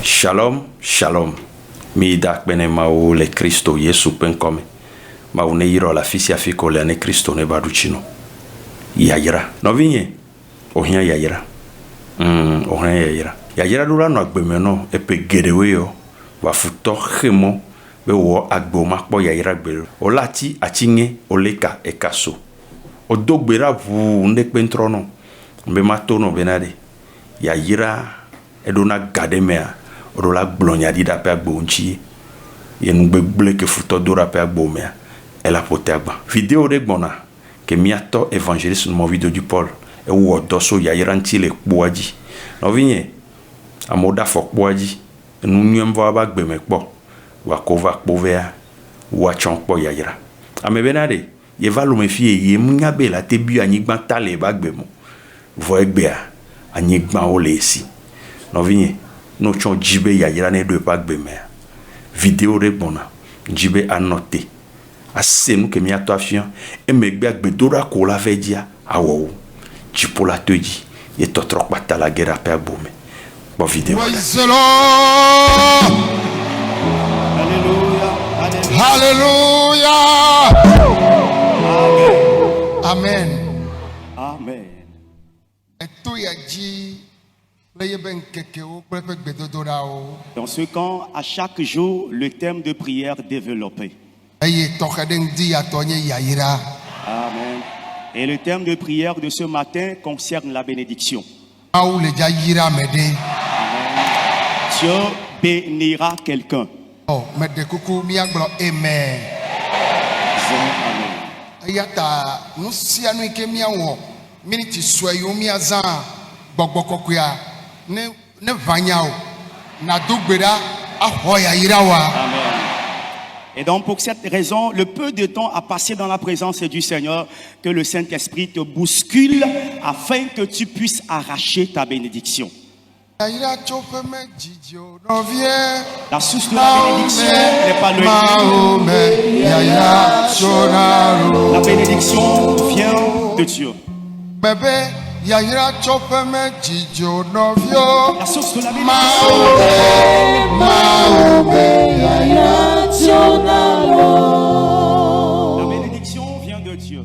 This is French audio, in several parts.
Shalom, shalom. Mi dak bene mao le Cristo Yesu penkome. Mao ne yiro la fisi afiko le ane Cristo ne baduchino. Yayira. No vinye. Ohia yayira. Ohia yayira. Yayira dura no agbeme no epe gedewe yo. Wa futo khemo be wo agbo makpo yayira gbero. Olati achinge oleka ekaso. Odogbera vu nde pentrono. Mbe matono benade. Yayira edona gademea. Odola glonya di da pe agbo nchi. Yen gbegle ke futo dora pe agbo mea. Elle a poté agba. Vidéo de gbona ke miato évangéliste no vidéo du Paul e wo doso yayira nti le kpoaji. No vinye amoda fo kpoaji. Nu nyem va ba gbeme kpo. Wa kova kpovea wa chon kpo yayira. Ame benade ye va lo me fie ye munya be la te bi anyigba tale ba gbemo. Vo egbea anyigba o le si. No vinye no chon jibe yayira ne do pa gbemea. Vidéo de gbona jibe anote. Assez nous que mi ato afian e me gbe agbedora ko la vedia awo chipola teji e totrok bata la guerre pe abome bon vidéo. Praise the Lord. Hallelujah. Hallelujah. Amen. Amen. Dans ce camp, à chaque jour, le thème de prière développé. Amen. Et le thème de prière de ce matin concerne la bénédiction. Amen. Dieu bénira quelqu'un. Amen. Et donc pour cette raison, le peu de temps à passer dans la présence du Seigneur, que le Saint-Esprit te bouscule afin que tu puisses arracher ta bénédiction. La source de la bénédiction n'est pas loin. La bénédiction vient de Dieu. La source de la bénédiction vient de Dieu.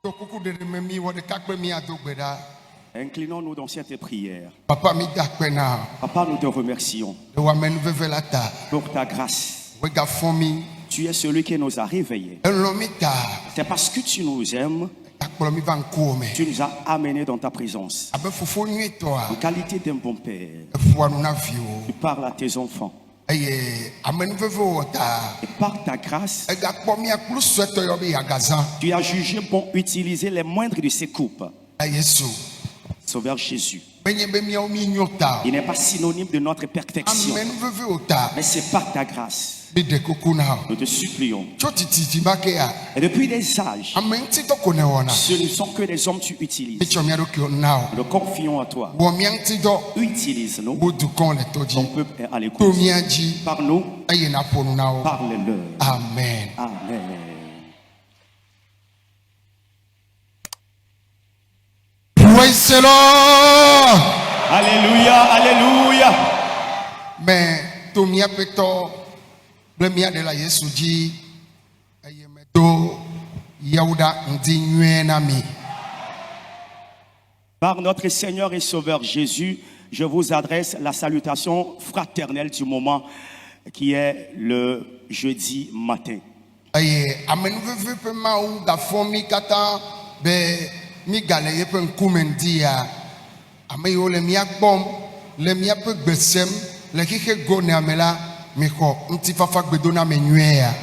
Tokuku de memi wo de kakpe mi adogbeda. Inclinons-nous dans cette prière. Papa mi dakpena. Papa, nous te remercions De wa men vevelata. pour ta grâce. We ga fomi. Tu es celui qui nous a réveillés. Elomita. C'est parce que tu nous aimes, Takpolo mi van kome. tu nous as amenés dans ta présence. Abe fofo nyi toa. En qualité d'un bon père, Efwa nu na vio. tu parles à tes enfants. Eye amen veve wota. Et par ta grâce, E ga kpo mi aklu sweto yo bi agazan. tu as jugé bon utiliser les moindres de ces coupes. Yesu. Sauveur Jésus. Benye be mi o mi nyota. Il n'est pas synonyme de notre perfection, Amen veve wota. mais c'est par ta grâce. Bi de kokuna. Nous te supplions. Chotiti bakea. Et depuis des âges, Amen ti to kone wona. ce ne sont que des hommes que tu utilises. Bicho mi adoki onao. Nous confions à toi. Wo mi anti do. Utilise-nous. Wodu kon le Ton toji. peuple est à l'écoute. To mi aji. Par-nous, Eye na ponu na o. parle-leur. Amen. Amen. Praise the Lord. Alléluia, alléluia. Mais to mi apeto ble mi ade la Yesu ji. Eye me do yauda ndi nwe na mi. Par notre Seigneur et Sauveur Jésus, je vous adresse la salutation fraternelle du moment qui est le jeudi matin. Eye amen veve pe ma ou ga fomi kata be mi gale ye pe nkumendi ya. Ame yo le mi akbom le mi ape gbesem le kike go ne amela mi ko nti fafa gbedo na me nwe ya.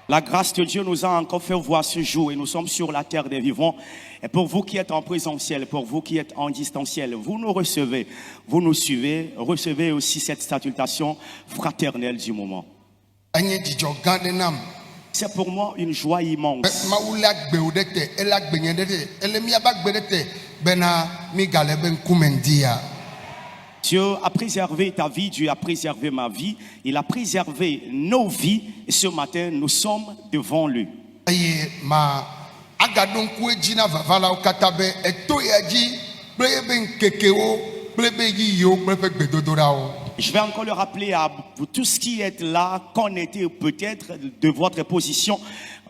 La grâce de Dieu nous a encore fait voir ce jour et nous sommes sur la terre des vivants. Et pour vous qui êtes en présentiel, pour vous qui êtes en distanciel, vous nous recevez, vous nous suivez, recevez aussi cette salutation fraternelle du moment. Anye dijo gande nam. C'est pour moi une joie immense Ma ou la gbe odete ela gbenye dete ele mi aba gbedete bena mi gale ben kumendi ya. Dieu a préservé ta vie, Dieu a préservé ma vie, il a préservé nos vies et ce matin nous sommes devant lui. Eye ma agadon ku ejina vavala o katabe eto yaji ble ben kekeo ble be yiyo ble pe gbedodora o. Je vais encore le rappeler à vous tous qui êtes là, qu'on était peut-être de votre position.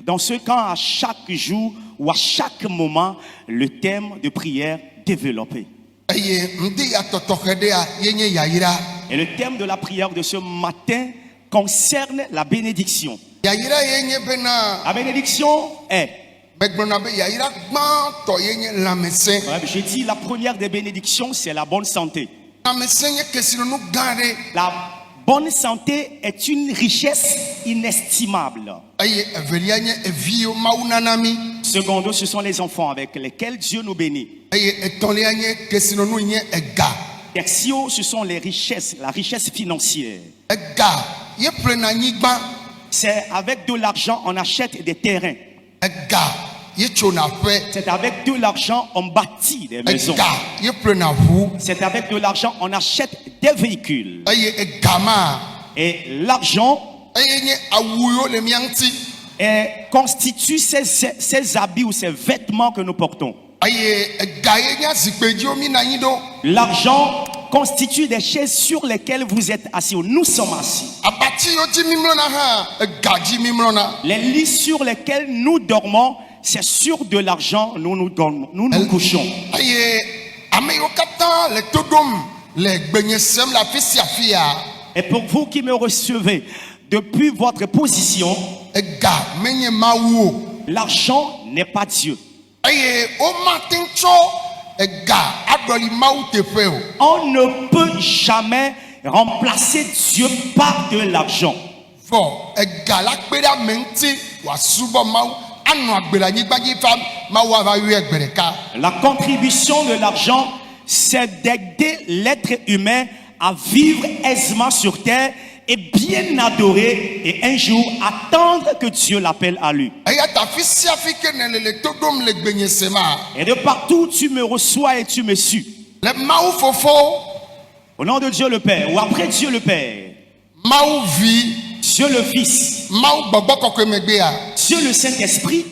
Dans ce camp, à chaque jour ou à chaque moment, le thème de prière développé. Eye ndi ya totokhede ya yenye yaira. Et le thème de la prière de ce matin concerne la bénédiction. Yaira yenye bena La bénédiction est, begbona be yaira gban to yenye lamese. j'ai dit, la première des bénédictions, c'est la bonne santé. Lamese nye kesino nu gande. La bonne santé est une richesse inestimable. Eye evelia nye evio maunanami. Secondo, ce sont les enfants avec lesquels Dieu nous bénit. Eye etolia nye kesino nu nye ega. Tertio, ce sont les richesses, la richesse financière. Ega ye plena nyigba. C'est avec de l'argent on achète des terrains. Ega ye chona fe. C'est avec de l'argent on bâtit des maisons. Ega ye plena hu. C'est avec de l'argent on achète des véhicules. Eye egama. Et l'argent Eye nye awuyo le mianti. constitue ces habits ou ces vêtements que nous portons. Eye ega ye nya zikpedio mi na nyido. L'argent constitue des chaises sur lesquelles vous êtes assis ou nous sommes assis. Abati yo ji mimlona ha. Ega ji mimlona. Les lits sur lesquels nous dormons, c'est sur de l'argent nous couchons. Eye ame yo kata le todom le gbenyesem la fisiafia. Et pour vous qui me recevez, depuis votre position, Ega menye mawo. l'argent n'est pas Dieu. Eye o matin cho ega adoli mawu tefe o. On ne peut jamais remplacer Dieu par de l'argent. For ega la kpeda menti wa subo mawu anu agbela nyigba ji fam mawu ava yu egbereka. La contribution de l'argent, c'est d'aider l'être humain à vivre aisément sur terre et bien adorer et un jour attendre que Dieu l'appelle à lui. Eya ta fisiafi kene le todom le gbenyesema. Et de partout tu me reçois et tu me suis. Le mawu fofo, Au nom de Dieu le Père ou après Dieu le Père, mawu vi, Dieu le Fils, mawu gbogbo kokwe megbea. Dieu le Saint-Esprit,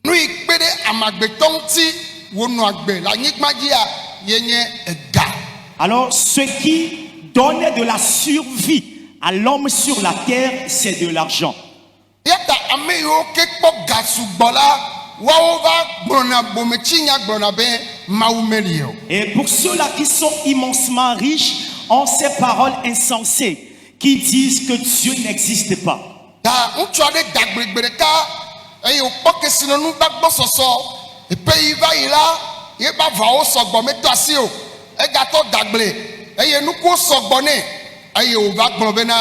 Nu ikpede amagbetonti wonu agbe la nyigba ji a yenye ega. alors ce qui donne de la survie à l'homme sur la terre, c'est de l'argent. Yata ame yo ke kpo sugbɔ la woawo va gblɔna bometsinya gblɔna be Mawu meli o. Et pour ceux-là qui sont immensement riches ont ces paroles insensées qui disent que Dieu n'existe pas. Ta ŋutsu aɖe da gblegbe ɖeka eye wòkpɔ kesinɔnu va gbɔsɔsɔ epe yi va yi la yebe avawo sɔgbɔ metɔ asi o egatɔ dagble eye nukuwo sɔgbɔ nɛ eye wòva gblɔ bena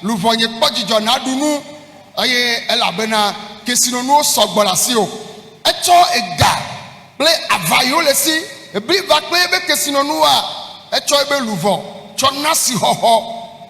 luvɔnye kpɔ dzidzɔ naɖu nu eye elabena kesinɔnuwo sɔgbɔ le asi o etsɔ ega kple ava yiwo le si ebli va kple ebe kesinɔnua etsɔ ebe luvɔ tsɔ na si xɔxɔ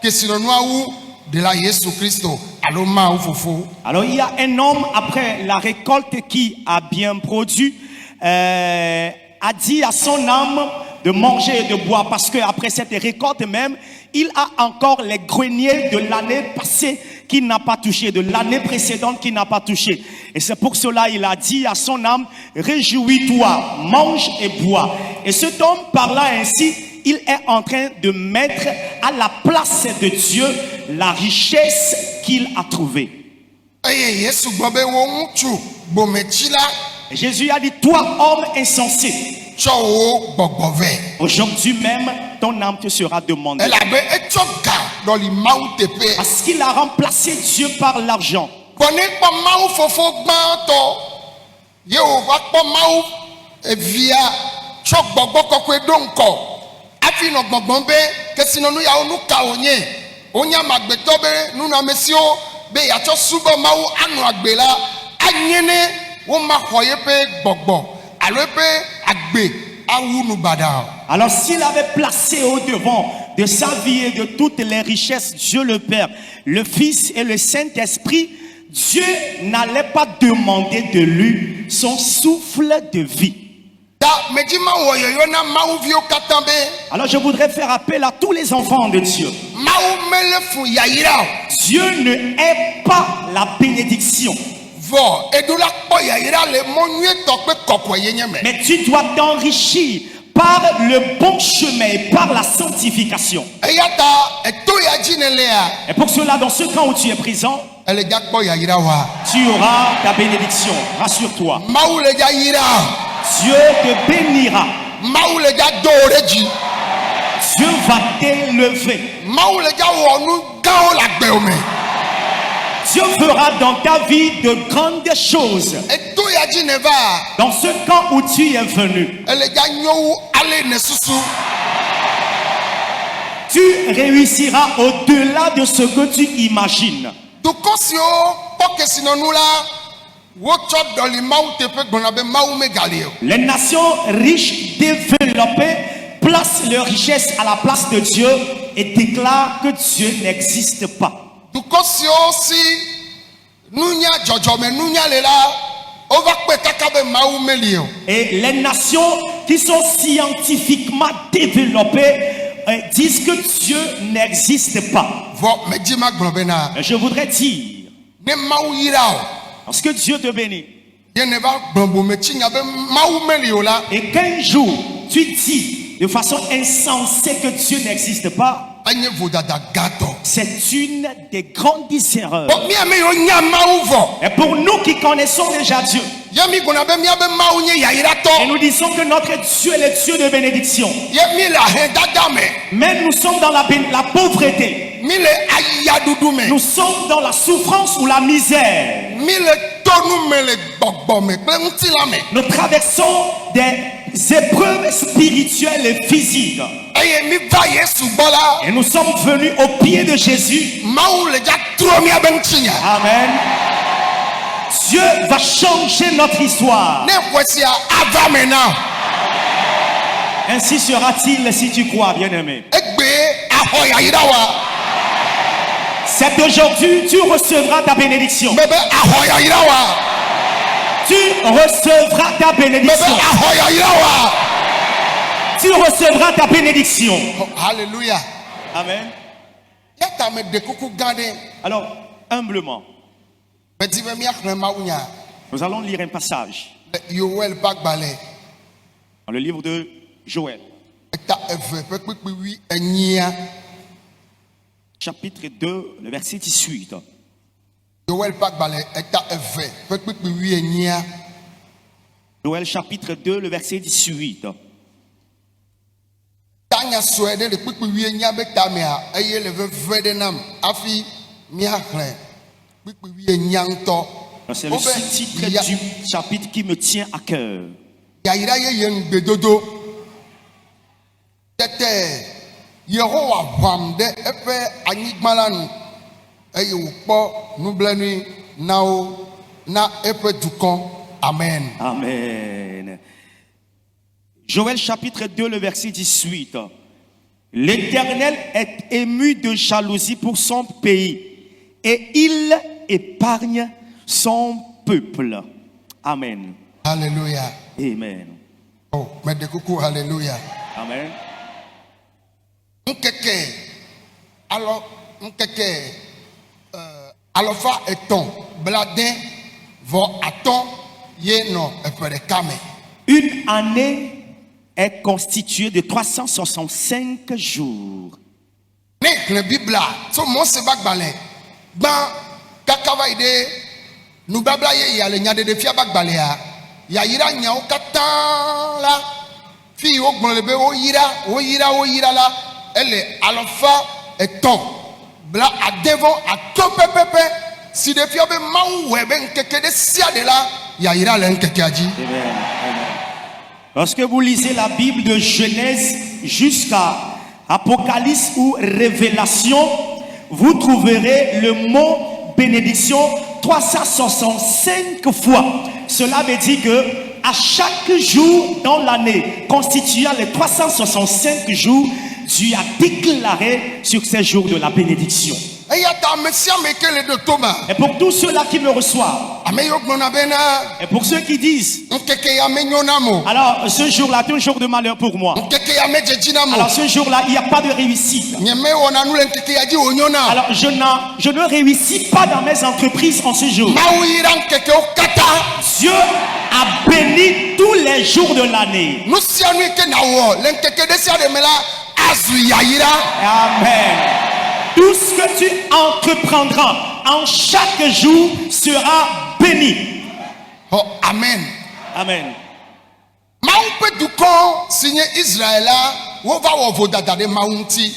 kesinɔnua wu de la Yesu Kristo alo Mawu fofo. Alors il y a un homme après la récolte qui a bien produit a dit à son âme de manger et de boire parce que après cette récolte même il a encore les greniers de l'année passée qu'il n'a pas touché, de l'année précédente qu'il n'a pas touché. Et c'est pour cela il a dit à son âme, réjouis-toi, mange et bois. Et cet homme parla ainsi, il est en train de mettre à la place de Dieu la richesse qu'il a trouvée. Eye Yesu gbɔ be wo ŋutsu bometsi la Et Jésus a dit, toi homme insensé, tsɔ wo gbɔgbɔ vɛ. aujourd'hui même ton âme te sera demandée. Elabe etsɔ ga ɖɔli Mawu teƒe. Parce qu'il a remplacé Dieu par l'argent. Gbɔne kpɔ Mawu fofo gbãtɔ ye wòva kpɔ Mawu evia tsɔ gbɔgbɔ kɔkɔe ɖo ŋkɔ hafi nɔ gbɔgbɔm be kesinɔnu yawo nu ka wònye wonya magbetɔ be nunɔamesiwo be yeatsɔ subɔ Mawu anɔ agbe la anye ne womaxɔ yeƒe gbɔgbɔ alo yeƒe agbe awu nu baɖa o. Alors s'il avait placé au devant de sa vie et de toutes les richesses Dieu le Père, le Fils et le Saint-Esprit, Dieu n'allait pas demander de lui son souffle de vie. Ta medzi mawɔ yɔyɔ na Mawuviwo katã be Alors je voudrais faire appel à tous les enfants de Dieu. Mawu mele fu yayira o. Dieu ne hait pas la bénédiction. Vɔ eɖo la kpɔ yayira le mɔ nyuietɔ kple kɔkɔe yenye me. Mais tu dois t'enrichir par le bon chemin et par la sanctification. Eya ta eto ya dzi ne lea Et pour cela, dans ce camp où tu es présent, ele dza kpɔ yayira wa. tu auras ta bénédiction. Rassure-toi. Mawu le dza yira. Dieu te bénira. Mawu le dza do wo ɖe dzi. Dieu va t'élever. Mawu le dza wɔ nu gãwo le agbewo me. Dieu fera dans ta vie de grandes choses. Eto ya dzi ne va Dans ce camp où tu es venu, ele dza nyo wu ale ne susu. tu réussiras au-delà de ce que tu imagines. Dukɔ siwo kpɔ kesinɔnu la wotsɔ ɖɔli Mawu teƒe gbɔna be Mawu megali o. Les nations riches, développées, placent leur richesse à la place de Dieu et déclarent que Dieu n'existe pas. Dukɔ siwo si nunya dzɔdzɔme nunya le la wova kpe kaka be Mawu meli o. Et les nations qui sont scientifiquement développées disent que Dieu n'existe pas. Vɔ medzi ma gblɔ bena Et je voudrais dire, ne Mawu yira o. lorsque Dieu te bénit, Ye ne va gblɔ bometsinya be Mawu meli o la et qu'un jour tu dis de façon insensée que Dieu n'existe pas, enye vodada gãtɔ. c'est une des grandes erreurs. Bɔn miame yiwo nya Mawu vɔ. Et pour nous qui connaissons déjà Dieu, Ye mi gblɔna be miabe Mawu nye et yayiratɔ. nous disons que notre Dieu est le Dieu de bénédiction, Ye mi le ahedada me. mais nous sommes dans la pauvreté, Mi le ayaɖuɖu me. nous sommes dans la souffrance ou la misère, Mi le tonu me le gbɔgbɔ me kple ŋutilã me. nous traversons des épreuves spirituelles et physiques, Eye mi va Yesu gbɔ la. et nous sommes venus au pied de Jésus. Mawu le dza trɔ miabe ŋutinya. Amen. Dieu va changer notre histoire. Ne xɔ sia ava me na. Ainsi sera-t-il si tu crois, bien-aimé. Egbe axɔ yayira wa. C'est aujourd'hui tu recevras ta bénédiction. Mebe axɔ yayira wa. Tu recevras ta Mebe bénédiction. axɔ yayira wa. Tu recevras ta bénédiction. Oh, Alléluia. Amen. Ya ta me de kuku gã ɖe. Alors, humblement, Medi be miaxlẽ mawunya nous allons lire un passage le Yoel ƒe agbalẽ dans le livre de Joël, eta eve ƒe kpekpewui enyia. chapitre 2, le verset 18. Yoel ƒe agbalẽ eta eve ƒe kpekpe wi enyia. Joël chapitre 2, le verset 18. Tanya soe de le kpekpe wi enyia be tamea eye le veve de nam afi mia hle. Kpekpe wi enyia nto. C'est le sous-titre du chapitre qui me tient à cœur. Yaira ye yen bedodo. Tete Yehowa hwam de epe anyigba la nu. Eye wokpo nublenui nao na epe dukon. Amen. Amen. Joël chapitre 2, le verset 18. L'Éternel est ému de jalousie pour son pays et il épargne son peuple. Amen. Alléluia. Amen. Oh, mais de coucou, alléluia. Amen. Nkeke, alors, nkeke, alofa eton, bladin, vo aton, ye non, epere kame. Une année est constituée de 365 jours. Ne, le Bible, so mon sebak balen, ban, kakava ide, nou babla ye yale nyade de fia bak balea, ya ira nyao katan la, fi o gmonlebe o yira la, elle alofa eton, bla a devon a tope pepe, si de fia be maou webe nkeke de sia de la, ya ira le nkeke aji. Amen. Amen. Lorsque vous lisez la Bible de Genèse jusqu'à Apocalypse ou Révélation, vous trouverez le mot bénédiction 365 fois. Cela veut dire que à chaque jour dans l'année, constituant les 365 jours, Dieu a déclaré sur ces jours de la bénédiction. Et pour tous ceux-là qui me reçoivent, et pour ceux qui disent, alors ce jour-là est un jour de malheur pour moi, alors ce jour-là il n'y a pas de réussite, alors je ne réussis pas dans mes entreprises en ce jour. Dieu a béni tous les jours de l'année. Amen. Tout ce que tu entreprendras en chaque jour sera béni. Oh, amen. Amen.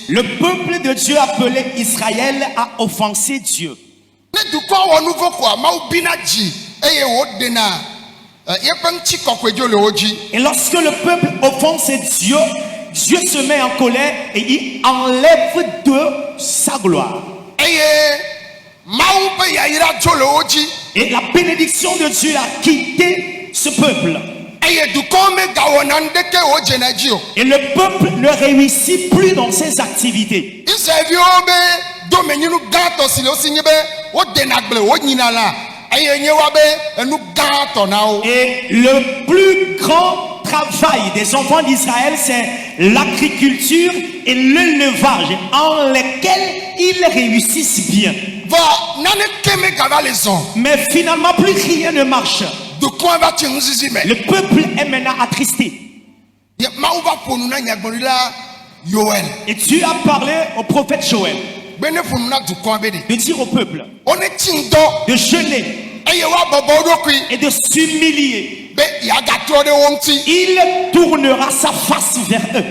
Le peuple de Dieu appelé Israël a offensé Dieu. Et lorsque le peuple offense Dieu, Dieu se met en colère et il enlève de sa gloire. Et la bénédiction de Dieu a quitté ce peuple. Et le peuple ne réussit plus dans ses activités. Et le plus grand travail des enfants d'Israël, c'est l'agriculture et l'élevage en lesquels ils réussissent bien. Mais finalement, plus rien ne marche. Le peuple est maintenant attristé. Et Dieu a parlé au prophète Joël de dire au peuple de jeûner et de s'humilier. Il tournera sa face vers eux.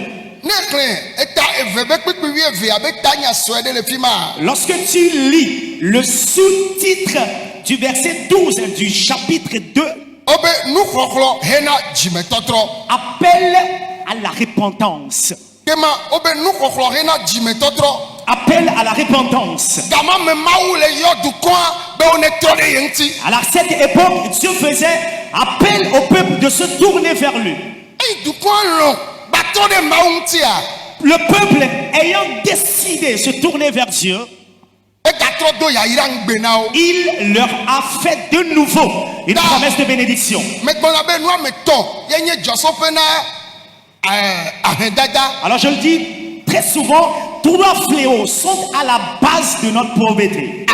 Lorsque tu lis le sous-titre du verset 12 du chapitre 2, appel à la repentance. Appel à la repentance. À cette époque, Dieu faisait appel au peuple de se tourner vers lui. Le peuple ayant décidé de se tourner vers Dieu, il leur a fait de nouveau une promesse de bénédiction. Alors je le dis très souvent, trois fléaux sont à la base de notre pauvreté.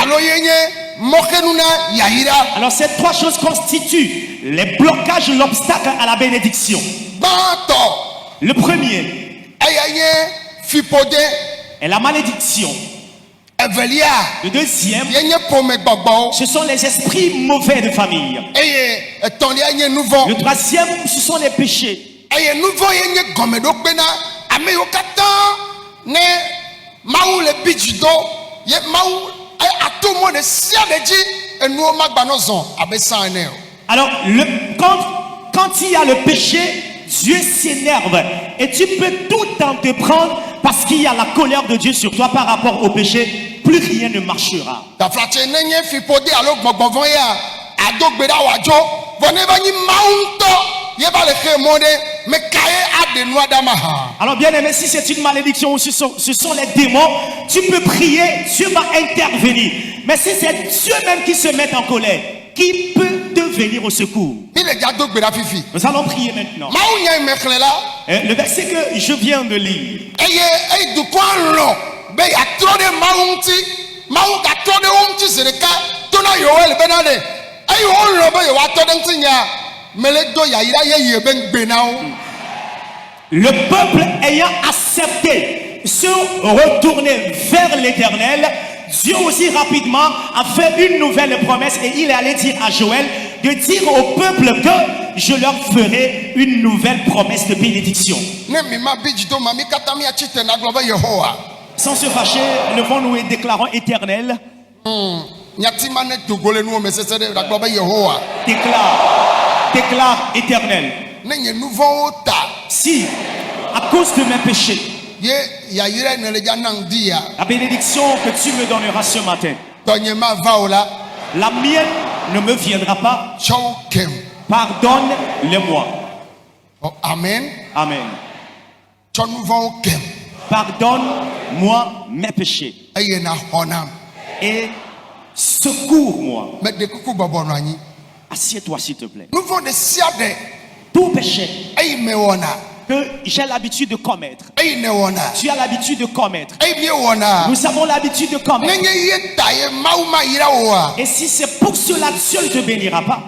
Alors ces trois choses constituent les blocages, l'obstacle à la bénédiction. Le premier est la malédiction. Evelia. Le deuxième, Yenye pome gbogbo. ce sont les esprits mauvais de famille. Eye etolia yenye nouveau. Le troisième, ce sont les péchés. Eye nouveau yenye gomedo bena ame yo kata ne maou le bijido ye maou ato mo de sia deji enu o magbanozon abesane. Alors, quand il y a le péché, Dieu s'énerve et tu peux tout entreprendre parce qu'il y a la colère de Dieu sur toi par rapport au péché. Plus rien ne marchera. Taflache nenye fipodi alo gbogbo ya adogbeda wajo voneba ni maunto ye ba le khemode me kaye adenu adamaha. Alors bien aimé, si c'est une malédiction ou ce sont les démons, tu peux prier, Dieu va intervenir. Mais si c'est Dieu même qui se met en colère, qui peut te venir au secours? Nous allons prier maintenant. Le verset que je viens de lire. Le peuple ayant accepté se retourner vers l'Éternel, Dieu aussi rapidement a fait une nouvelle promesse et il est allé dire à Joël de dire au peuple que je leur ferai une nouvelle promesse de bénédiction. Sans se fâcher, levons-nous et déclarons Éternel. Déclare Éternel. Si, à cause de mes péchés, la bénédiction que tu me donneras ce matin, la mienne ne me viendra pas. Pardonne-les-moi. Amen. Amen. Pardonne-moi mes péchés. Et secours-moi. Assieds-toi s'il te plaît. Tout péché que j'ai l'habitude de commettre, tu as l'habitude de commettre, nous avons l'habitude de commettre, et si c'est pour cela Dieu ne te bénira pas,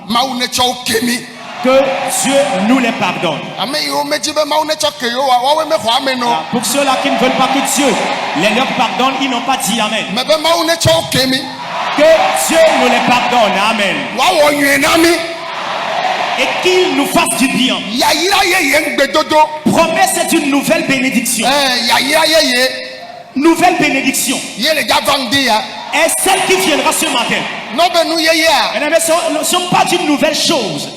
que Dieu nous les pardonne. Pour ceux-là qui ne veulent pas que Dieu les leur pardonne, ils n'ont pas dit Amen. Que Dieu nous les pardonne. Amen. Et qu'il nous fasse du bien. Promesse, c'est une nouvelle bénédiction. Nouvelle bénédiction. Et celle qui viendra ce matin. Mesdames, ne sont pas d'une nouvelle chose.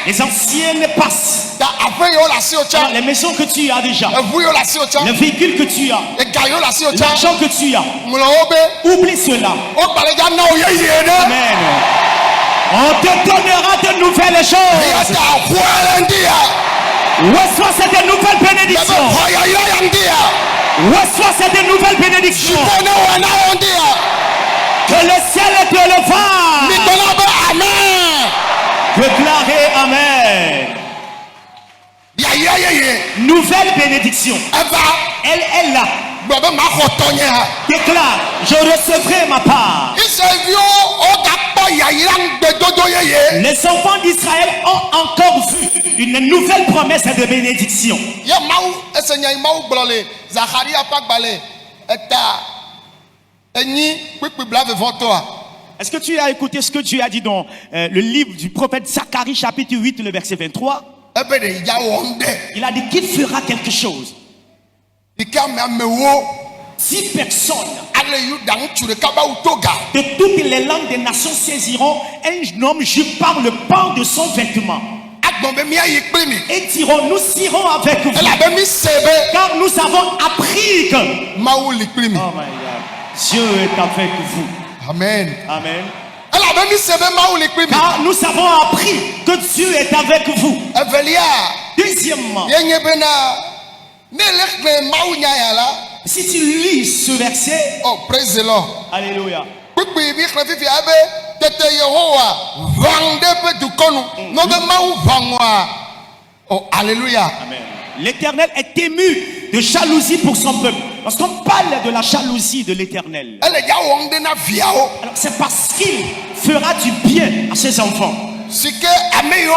Les anciennes passent. Alors, les maisons que tu as déjà, le véhicule que tu as, l'argent que tu as, oublie cela. Amen. On te donnera de nouvelles choses. Reçois cette nouvelle bénédiction. Reçois cette nouvelle bénédiction. Que le ciel te le fasse. Déclarez Amen. Nouvelle bénédiction. Elle est là. Déclare, je recevrai ma part. Les enfants d'Israël ont encore vu une nouvelle promesse de bénédiction. Est-ce que tu as écouté ce que Dieu a dit dans le livre du prophète Zacharie chapitre 8 le verset 23? Il a dit qu'il fera quelque chose. 10 personnes de toutes les langues des nations saisiront un homme juif par le pan de son vêtement et diront, nous irons avec vous car nous avons appris que oh my God, Dieu est avec vous. Amen. Amen. Car nous avons appris que Dieu est avec vous. Deuxièmement, si tu lis ce verset, oh, praise the Lord. Alléluia. Oh, alléluia. Amen. L'Éternel est ému de jalousie pour son peuple. Lorsqu'on parle de la jalousie de l'Éternel, alors c'est parce qu'il fera du bien à ses enfants. Amen.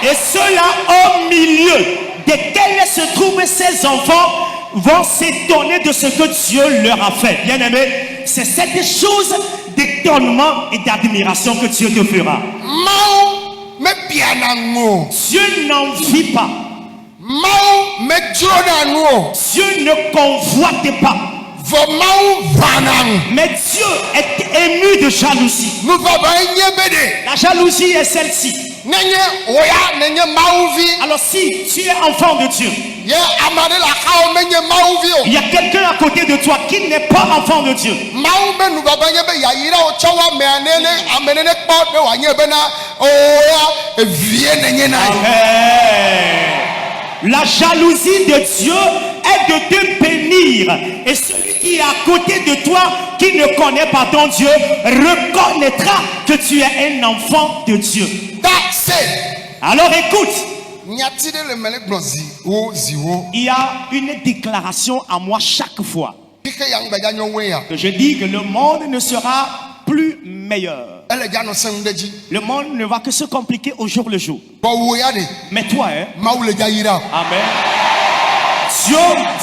Et ceux-là au milieu desquels se trouvent ces enfants vont s'étonner de ce que Dieu leur a fait. Bien aimé, c'est cette chose d'étonnement et d'admiration que Dieu te fera. Mau me pianango. Dieu n'envie pas. Mau me dronango. Dieu ne convoite pas. Vo mau vanang. Mais Dieu est ému de jalousie. Nous va bede. La jalousie est celle-ci. Nenye oya nenye mauvi. Alors si tu es enfant de Dieu, Ye amade la kao menye mauvi o. il y a quelqu'un à côté de toi qui n'est pas enfant de Dieu. Mau be nous va be ya ira o chawa me anene amenene kpo be wa nye be na oya vie nenye na. Amen. La jalousie de Dieu est de te bénir. Et celui qui est à côté de toi, qui ne connaît pas ton Dieu, reconnaîtra que tu es un enfant de Dieu. That's it. Alors écoute, Nyati de le mele glozi o ziwo. il y a une déclaration à moi chaque fois Kike yang be ja nyo we ya. que je dis que le monde ne sera plus meilleur. Ele ja no sen deji. Le monde ne va que se compliquer au jour le jour. Bo wo ya de. Mais toi, hein, Mau le ja ira. Amen. Dieu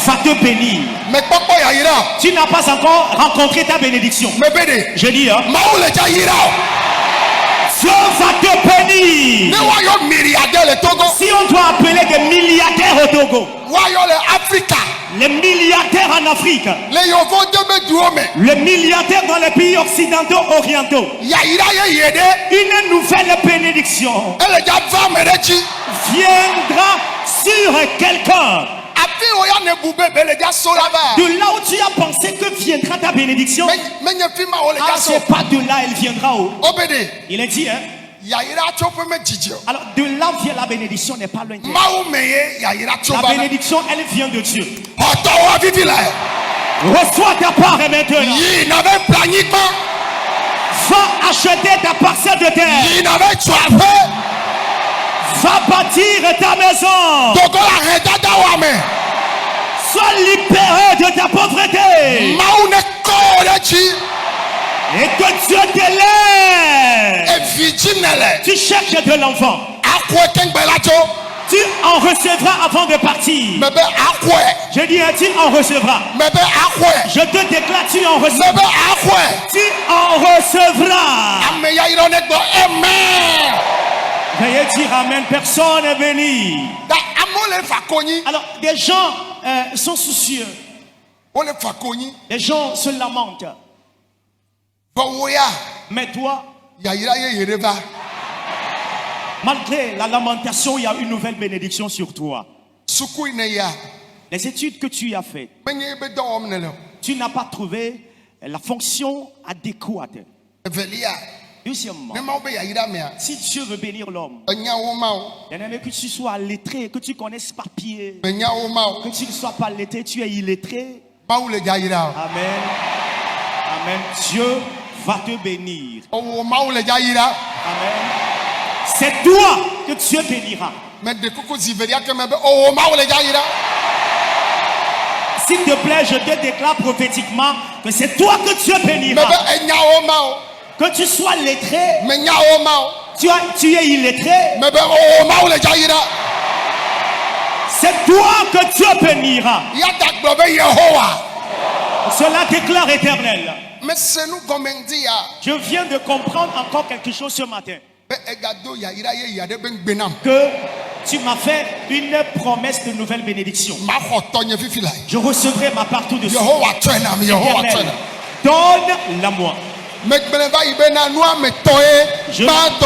va te bénir. Me popo ya ira. Tu n'as pas encore rencontré ta bénédiction. Me bede. Je dis, hein, Mau le ja ira. Dieu va te bénir. Ne wa yo milliardaire le Togo. Si on doit appeler des milliardaires au Togo, Wa yo le Africa. les milliardaires en Afrique, Le yovo de be duome. les milliardaires dans les pays occidentaux, orientaux, Ya ira ye yede. une nouvelle bénédiction Ele ja va me deji. viendra sur quelqu'un. Afi oya ne bube be le ja sola ba. De là où tu as pensé que viendra ta bénédiction, Menye fima o le ah, ja so. c'est pas de là elle viendra. Oh. Obede. Il est dit, hein. Ya ira chope me jijio. Alors de là vient la bénédiction, n'est pas loin. Mau meye ya ira La choba. bénédiction, elle vient de Dieu. Oto wa vivi la. Reçois ta part et maintenant. Yi n'avait planiquement. Va acheter ta parcelle de terre. Yi n'avait choisi. Va bâtir ta maison. Togo la redada wa me. Sois libéré de ta pauvreté. Mau ne kore chi. Et que Dieu t'élève. E virginele. Tu cherches de l'enfant. Akwe kengbe la cho. Tu en recevras avant de partir. Mebe akwe. Je dis, tu en recevras. Mebe akwe. Je te déclare, tu en recevras. Mebe akwe. Tu en recevras. Ame ya iro ne gbo. Amen. Veuillez dire Amen. Personne n'est béni. Da amole fakoni. Alors, des gens sont soucieux. Ole fakoni. Les gens se lamentent. Bowoya. Mais toi, Ya ira ye yereva. malgré la lamentation, il y a une nouvelle bénédiction sur toi. Suku ne ya. Les études que tu as faites, Menye be do omnele. tu n'as pas trouvé la fonction adéquate. Evelia. Deuxièmement, Ne mau be ya ira mea. si Dieu veut bénir l'homme, Enya wo mau. bien aimé, que tu sois lettré, que tu connaisses papier, Enya wo mau. que tu ne sois pas lettré, tu es illettré. Mau le ja ira. Amen. Amen. Dieu va te bénir. O mau le ja ira. Amen. C'est toi que Dieu bénira. Mais de koko ziveria que mebe o mau le ja ira. S'il te plaît, je te déclare prophétiquement que c'est toi que Dieu bénira. Mebe enya wo mau. Que tu sois lettré, Me nya wo mau. tu es illettré. Mebe o mau le ja ira. C'est toi que Dieu bénira. Ya da gbo be Yehowa. Cela déclare éternel. Mais c'est nous comme dia. Je viens de comprendre encore quelque chose ce matin. Be egado ya ira ye ya de ben gbenam. Que tu m'as fait une promesse de nouvelle bénédiction. Ma khoto nye fifi la. Je recevrai ma part tout de suite. Yehowa twenam, Yehowa Éternel, twenam. donne-la moi. Me gbeneva ibe na noa me toé. Bato.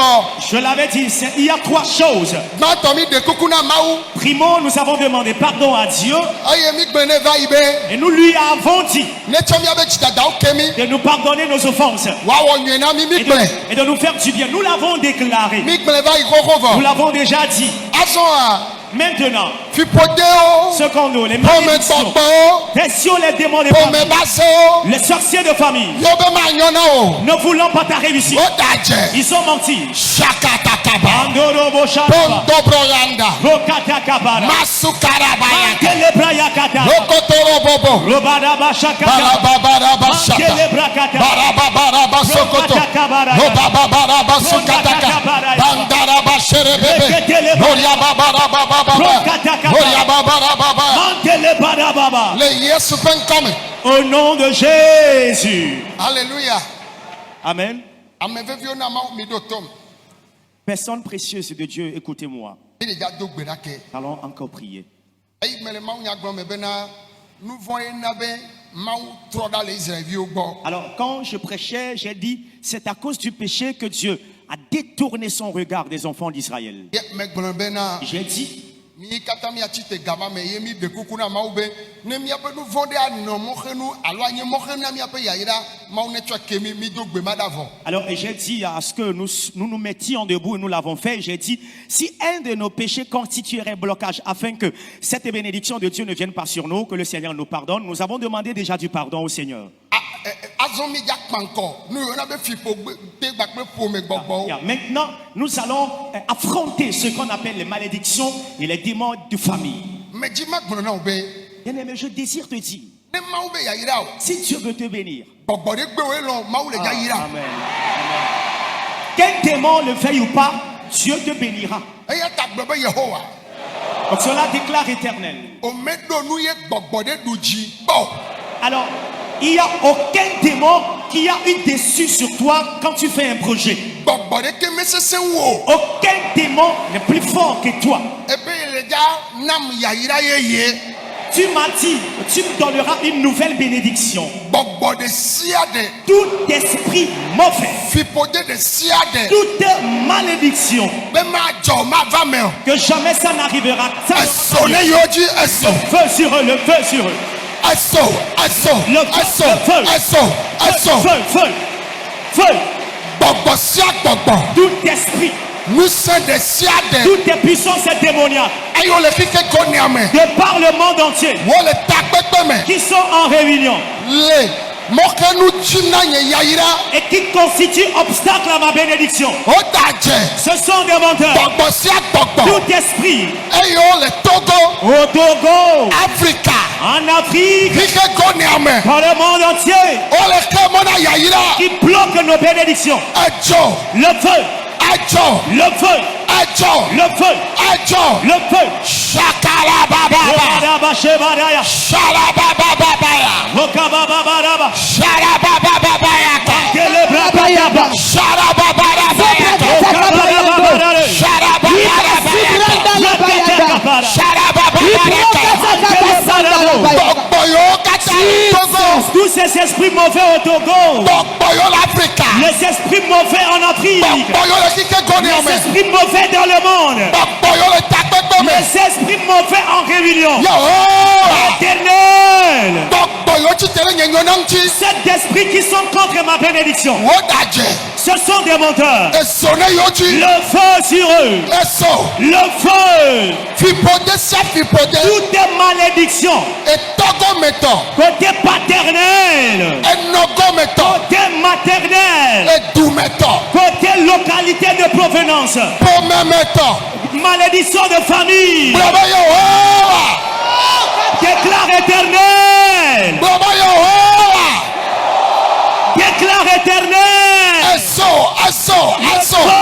Je l'avais dit, il y a trois choses. Bato mi de kukuna mau. Primo, nous avons demandé pardon à Dieu Aye mi gbeneva ibe. et nous lui avons dit Ne chomi abe chitada okemi. de nous pardonner nos offenses Wa wo nyena mi mi gben. et de nous faire du bien. Nous l'avons déclaré. Mi gbeneva Nous ikokovo. l'avons déjà dit. Aso a. Maintenant, Fi podeo. secondo, les Pome malédictions, topo. pression, les démons des Pome familles, baso. les sorciers de famille, Yobe ma nyona o. ne voulant pas ta réussite. Odaje. Ils ont menti. Shakata kaba. Andorobo Sharaba, Pom dobro yanda. Rokata Kabara, Masukara bayaka. Mantelebraya Kata, Lokotoro bobo. Au nom de Jésus. Alléluia. Amen. Personne précieuse de Dieu, écoutez-moi. Allons encore prier. Alors, quand je prêchais, j'ai dit, c'est à cause du péché que Dieu a détourné son regard des enfants d'Israël. J'ai dit, alors j'ai dit à ce que nous mettions debout et nous l'avons fait. J'ai dit, si un de nos péchés constituerait blocage afin que cette bénédiction de Dieu ne vienne pas sur nous, que le Seigneur nous pardonne, nous avons demandé déjà du pardon au Seigneur. Maintenant, nous allons affronter ce qu'on appelle les malédictions et les démons de famille. Bien-aimé, je désire te dire, si Dieu veut te bénir, amen. Quel démon le veuille ou pas, Dieu te bénira. Donc cela déclare éternel. Alors, il n'y a aucun démon qui a eu dessus sur toi quand tu fais un projet. Aucun démon n'est plus fort que toi. Tu m'as dit, tu me donneras une nouvelle bénédiction. Tout esprit mauvais, toute malédiction, que jamais ça n'arrivera. Le feu sur eux, le feu sur eux. Feu. Tout esprit, toutes les puissances démoniaques de par le monde entier qui sont en réunion et qui constituent obstacle à ma bénédiction, ce sont des menteurs. Tout esprit au Togo, en Afrique, dans le monde entier, qui bloquent nos bénédictions. Le feu, le feu, le feu, le feu. Shakalababa, Shalababa, tous ces esprits mauvais au Togo, les esprits mauvais en Afrique, les esprits mauvais dans le monde, les esprits mauvais en réunion, éternel, ces esprits qui sont contre ma bénédiction, ce sont des menteurs. Le feu sur eux, le feu, toutes les malédictions, côté paternel, côté maternel, côté localité de provenance, malédiction de famille, déclare éternel, déclare éternel,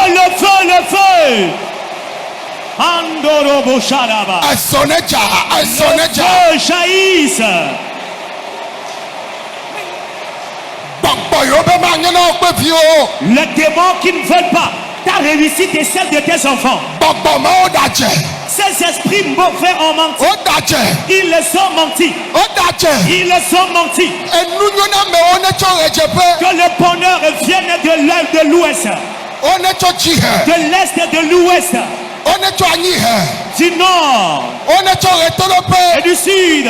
le feu, le feu. Andorobo Sharaba. Le feu jaillisse. Les démons qui ne veulent pas ta réussite et celle de tes enfants. Ces esprits mauvais ont menti. Ils les ont menti. Ils les ont menti. Que le bonheur vienne de l'ouest, de l'est et de l'ouest, du nord et du sud.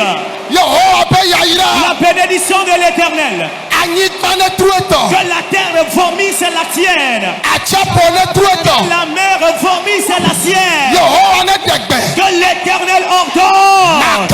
La bénédiction de l'Éternel. Que la terre vomisse la tienne. Que la mer vomisse la sienne. Que l'Éternel ordonne.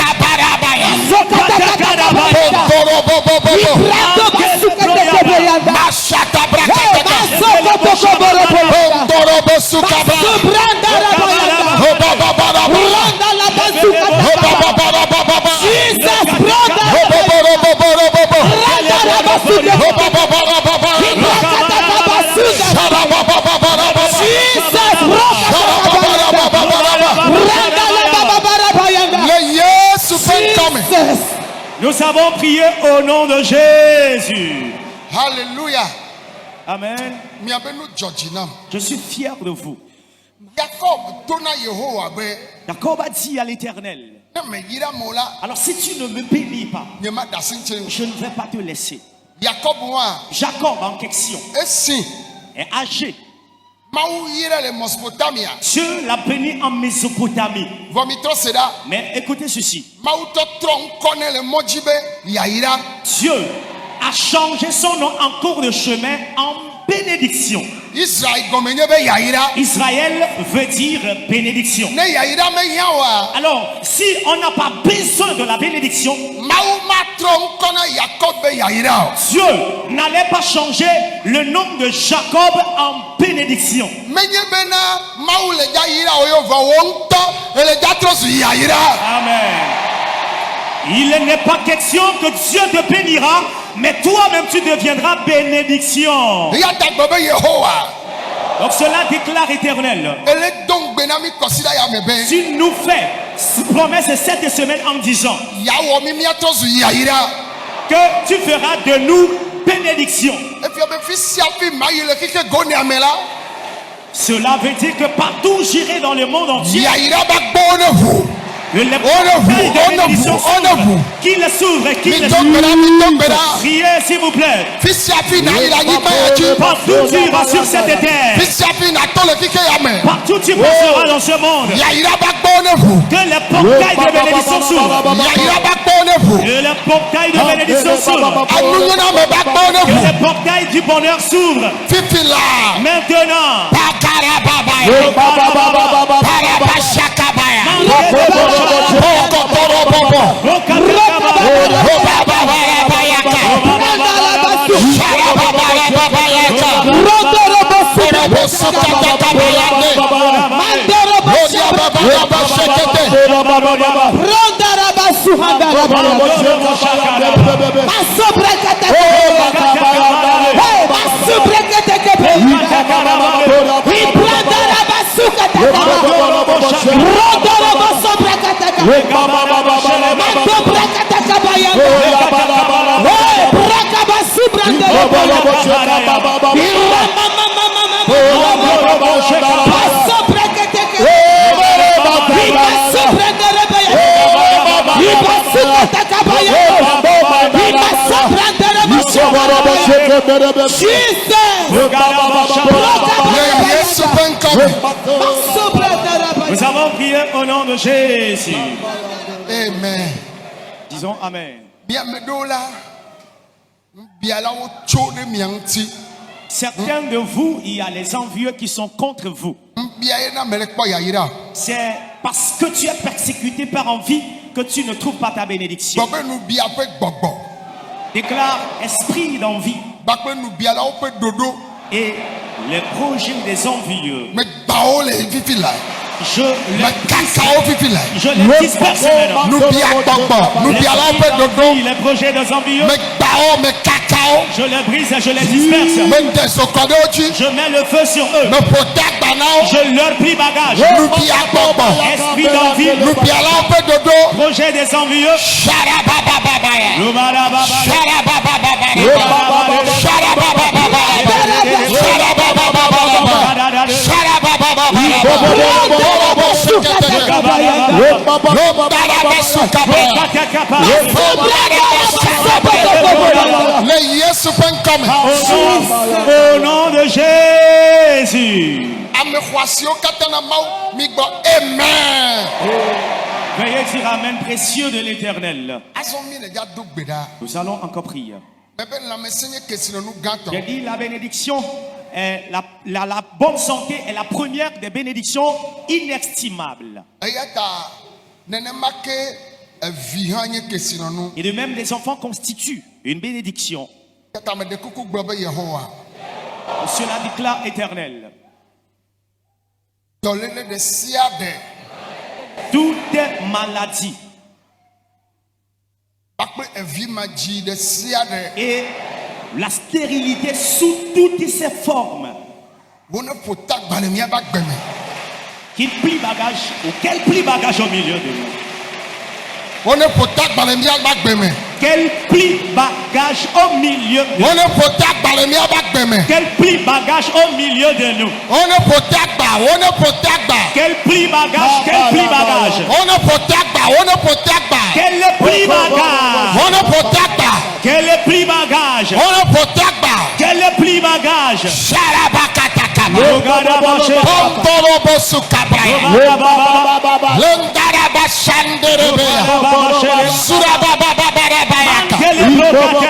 Nous avons prié au nom de Jésus. Alléluia. Amen. Miabenu Georginam. Je suis fier de vous. Jacob donna Yehowa be. Jacob a dit à l'Éternel, Na me yira mola. alors si tu ne me bénis pas, Nyema dasinche. je ne vais pas te laisser. Jacob wa. Jacob en question Esi. est âgé. Maou yira le Mesopotamia. Dieu l'a béni en Mésopotamie. Vomito seda. Mais écoutez ceci. Maou to tron connaît le mojibe. Yaira. Dieu a changé son nom en cours de chemin en bénédiction. Israël gomenye be yaira. Israël veut dire bénédiction. Ne yaira me yawa. Alors, si on n'a pas besoin de la bénédiction, Maou ma tron connaît Jacob be yaira. Dieu n'allait pas changer le nom de Jacob en bénédiction. Menye bena Maou le yaira oyo va wonto. Le jatros yaira. Amen. Il n'est pas question que Dieu te bénira, mais toi-même tu deviendras bénédiction. Yata gobe Yehowa. Donc cela déclare Éternel. Ele donc benami kosida ya mebe. Tu nous fais promesse cette semaine en disant Yawo mi miatrozu yaira. que tu feras de nous bénédiction. Et puis be fisia fi mayi le kike goni amela. Cela veut dire que partout où j'irai dans le monde entier, Yaira ba bone vous. que les Honorez-vous, portails de bénédiction honorez-vous. s'ouvrent. Qu'il s'ouvre, qu'il Mi s'ouvre. tombera. Priez s'il vous plaît. Fisia fi na ila ni ba tu. Partout tu iras sur cette terre, Fisia fi na to le kike ya me. partout tu passeras dans ce monde, Yaira ba bone vous. que les portails de bénédiction s'ouvrent. Yaira ba bone vous. Que les portails de bénédiction s'ouvrent. Anunya na me ba bone Que vous. les portails du bonheur s'ouvrent. Fifila. Maintenant. Pakara baba. Para ba shakabaya. Nous avons prié au nom de Jésus. Amen. Disons Amen. Certains de vous, il y a les envieux qui sont contre vous. C'est parce que tu es persécuté par envie que tu ne trouves pas ta bénédiction. Déclare esprit d'envie et les projets des envieux. Je les disperse maintenant. Les projets des envieux, je les brise et je les disperse. Je mets le feu sur eux. Je leur prie bagage. Esprit d'envie, projet des envieux. Au nom de Jésus. Veuillez dire Amen, précieux de l'Éternel. Nous allons encore prier. J'ai dit la bénédiction, la bonne santé est la première des bénédictions inestimables. Et de même, les enfants constituent une bénédiction. Cela déclare Éternel. Toute maladie et la stérilité sous toutes ses formes qu'il plie bagage ou qu'elle plie bagage au milieu de nous. On est potac balemia bagbeme. Qu'elle plie bagage au milieu de On est potac balemia bagbeme. Qu'elle plie bagage au milieu de nous. On est potac ba. On est potac ba. Qu'elle plie bagage, qu'elle plie bagage. On est potac ba. On est potac ba. Qu'elle plie bagage. On est potac ba. Qu'elle plie bagage. On est potac ba. Qu'elle plie bagage. Sharabakatakaba. Yogadabashe. Pomporobo sukabaya. Yogadababa. Lendaraba shanderebea. Surababababarabaya. Qu'elle bloque.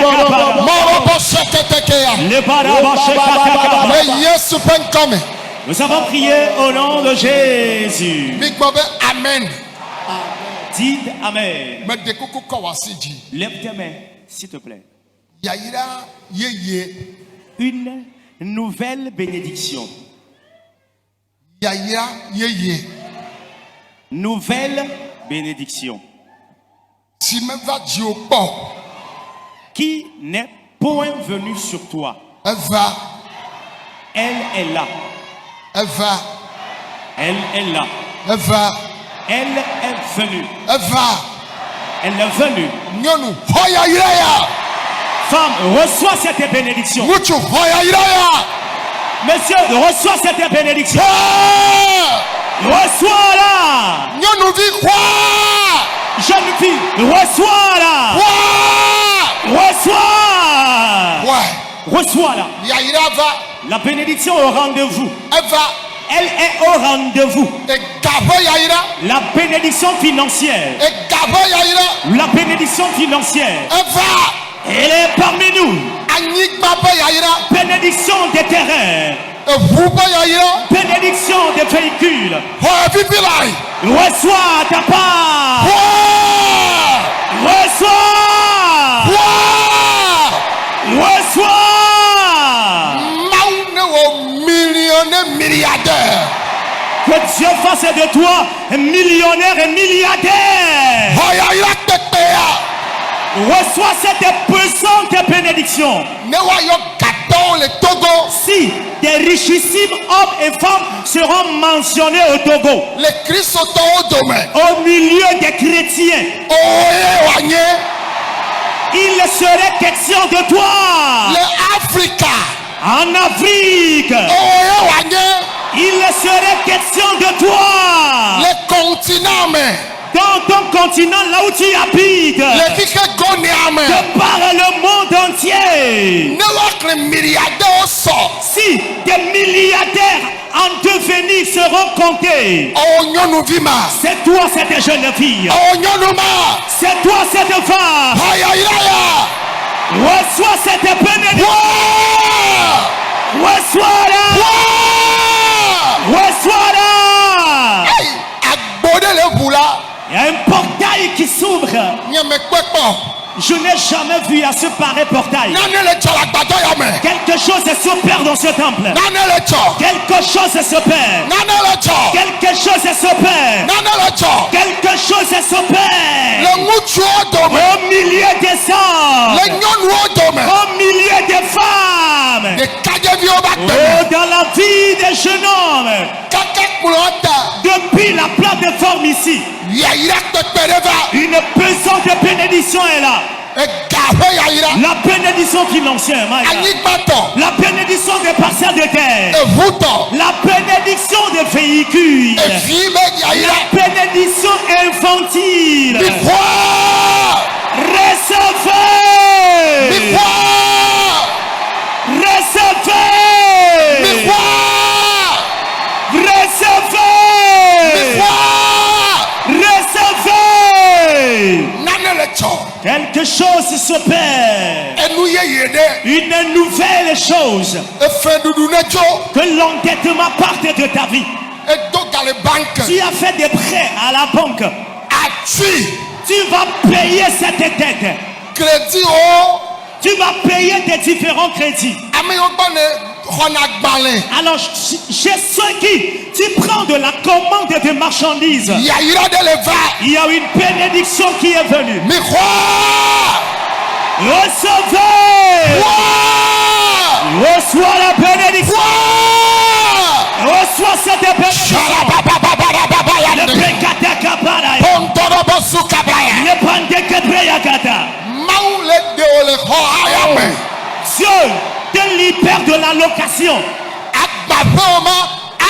Morobo seketekeya. Le barabashe katakaba. Le Yesu penkome. Nous avons prié au nom de Jésus. Mikbobe amen. Dites Amen. Me dekuku kawasiji. Lève tes mains, s'il te plaît. Yaira yeye. Une nouvelle bénédiction. Yaira yeye. Nouvelle bénédiction. Si me va diopo. Qui n'est point venu sur toi. Eva. Elle est là. Eva. Elle est là. Eva. Elle est venue. Eva. Elle est venue. Nyonu. Hoya iraya. Femme, reçois cette bénédiction. Muchu. Hoya iraya. Monsieur, reçois cette bénédiction. Ah! Reçois-la. Nyonu vi quoi? Jeune fille, reçois-la. Quoi? Reçois. Ouais. Reçois-la. Yaira va. La bénédiction au rendez-vous. Eva. Elle est au rendez-vous. Et gabo yaira. La bénédiction financière. Et gabo yaira. La bénédiction financière. Eva. Elle est parmi nous. Anyigba yaira. Bénédiction des terrains. Et vous yaira. Bénédiction des véhicules. Oh, vivilai. Reçois ta part. Quoi? Reçois. Quoi? Reçois. Milliardaire. Que Dieu fasse de toi un millionnaire et milliardaire. Reçois cette puissante bénédiction. Si des richissimes hommes et femmes seront mentionnés au Togo, au milieu des chrétiens, il serait question de toi. En Afrique, il serait question de toi. Dans ton continent, là où tu habites, de par le monde entier. Si des milliardaires en devenir seront comptés, c'est toi cette jeune fille. C'est toi cette femme. Reçois cette bénédiction. Reçois-la. Reçois-la. Il y a un portail qui s'ouvre. Je n'ai jamais vu à ce pareil portail. Quelque chose s'opère dans ce temple. Quelque chose s'opère. Quelque chose s'opère. Quelque chose s'opère. Au milieu des hommes. Au milieu des femmes. Oh, dans la vie des jeunes hommes. Depuis la plateforme ici, une puissante bénédiction est là. La bénédiction financière, la bénédiction des parcelles de terre, la bénédiction des véhicules, la bénédiction infantile. Recevez! Recevez! Recevez! Quelque chose s'opère. Une nouvelle chose. Que l'endettement parte de ta vie. Tu as fait des prêts à la banque. Tu vas payer cette dette. Tu vas payer des différents crédits. Alors, chez ceux qui, tu prends de la commande de marchandises, il y a une bénédiction qui est venue. Recevez! Reçois la bénédiction. Reçois cette bénédiction. yaya. Lepandekebreakata. Maou le de le ho ayame. Dieu te libère de la location. Agbaboma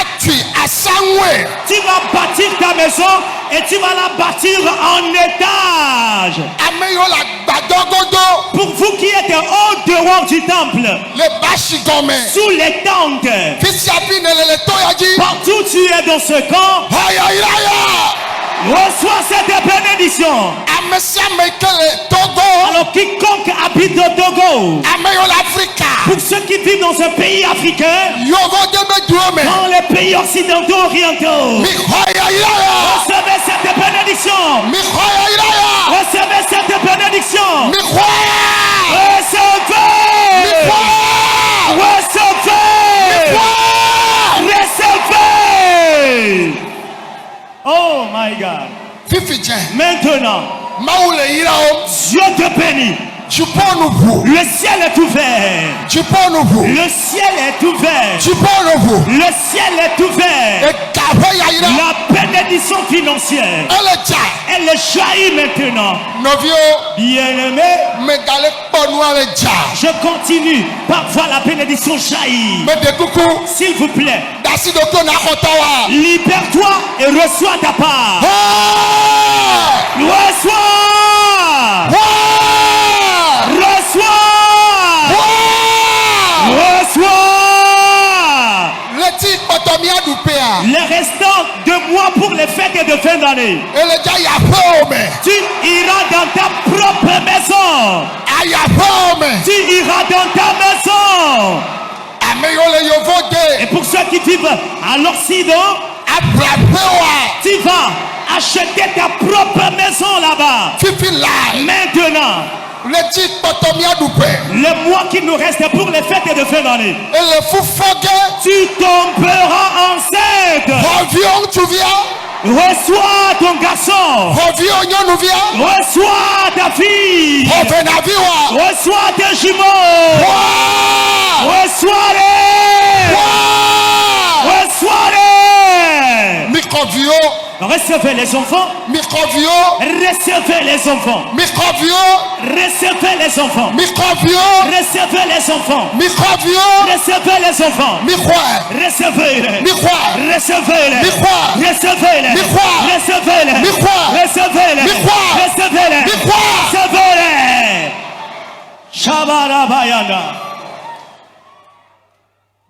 ati asanwe. Tu vas bâtir ta maison et tu vas la bâtir en étage. Ameyo la gbadogodo. Pour vous qui êtes au dehors du temple, Le bashigome. sous les tentes, Kisiapi ne le toyaji. partout tu es dans ce camp, Hayaya. reçois cette bénédiction. Amesia mekele Togo. Alors quiconque habite au Togo, Ameyo l'Afrique. pour ceux qui vivent dans un pays africain, Yogo debe duome. dans les pays occidentaux, orientaux, Mi hayaya. recevez cette bénédiction. Mi hayaya. Recevez cette bénédiction. Mi hayaya. Recevez. Recevez. Recevez. Oh my God. Fifi jen. Maintenant, Maou le yirao. Dieu te bénit. Tu peux nous vous. Le ciel est ouvert. Tu peux nous vous. Le ciel est ouvert. Tu peux nous vous. Le ciel est ouvert. Et kabe yaira. La bénédiction financière, Elle tja. elle jaillit maintenant. Novio. Bien-aimé, Megale ponwa le tja. je continue par voir la bénédiction jaillir. Me de coucou. S'il vous plaît, Dasi doko na kotawa. libère-toi et reçois ta part. Oh! Reçois. Oh! Reçois. Oh! Reçois. Le ti kotomia dupea. Les restants 2 mois pour les fêtes de fin d'année, Et le tja ya pome. tu iras dans ta propre maison. Aya pome. Tu iras dans ta maison. Ameyo le yovo Et de. pour ceux qui vivent à l'Occident, Abrapewa. tu vas acheter ta propre maison là-bas. Fifi lai. Maintenant, Le ti kotomia dupe. le mois qui nous reste pour les fêtes de fin d'année, Et le fou fogue. tu tomberas enceinte. Revions, tu viens. Reçois ton garçon. Revions, nous viens. Reçois ta fille. Revenaviwa. Reçois tes jumeaux. Wow! Reçois-les. Wow! Reçois-les. Microvio. Recevez les enfants. Microvio. Recevez les enfants. Microvio. Recevez les enfants. Microvio. Recevez les enfants. Microvio. Recevez les enfants. Miroir. Recevez-les. Miroir. Recevez-les. Miroir. Recevez-les. Miroir. Recevez-les. Miroir. Recevez-les. Miroir. Recevez-les. Miroir. Recevez-les. Shabarabayanda.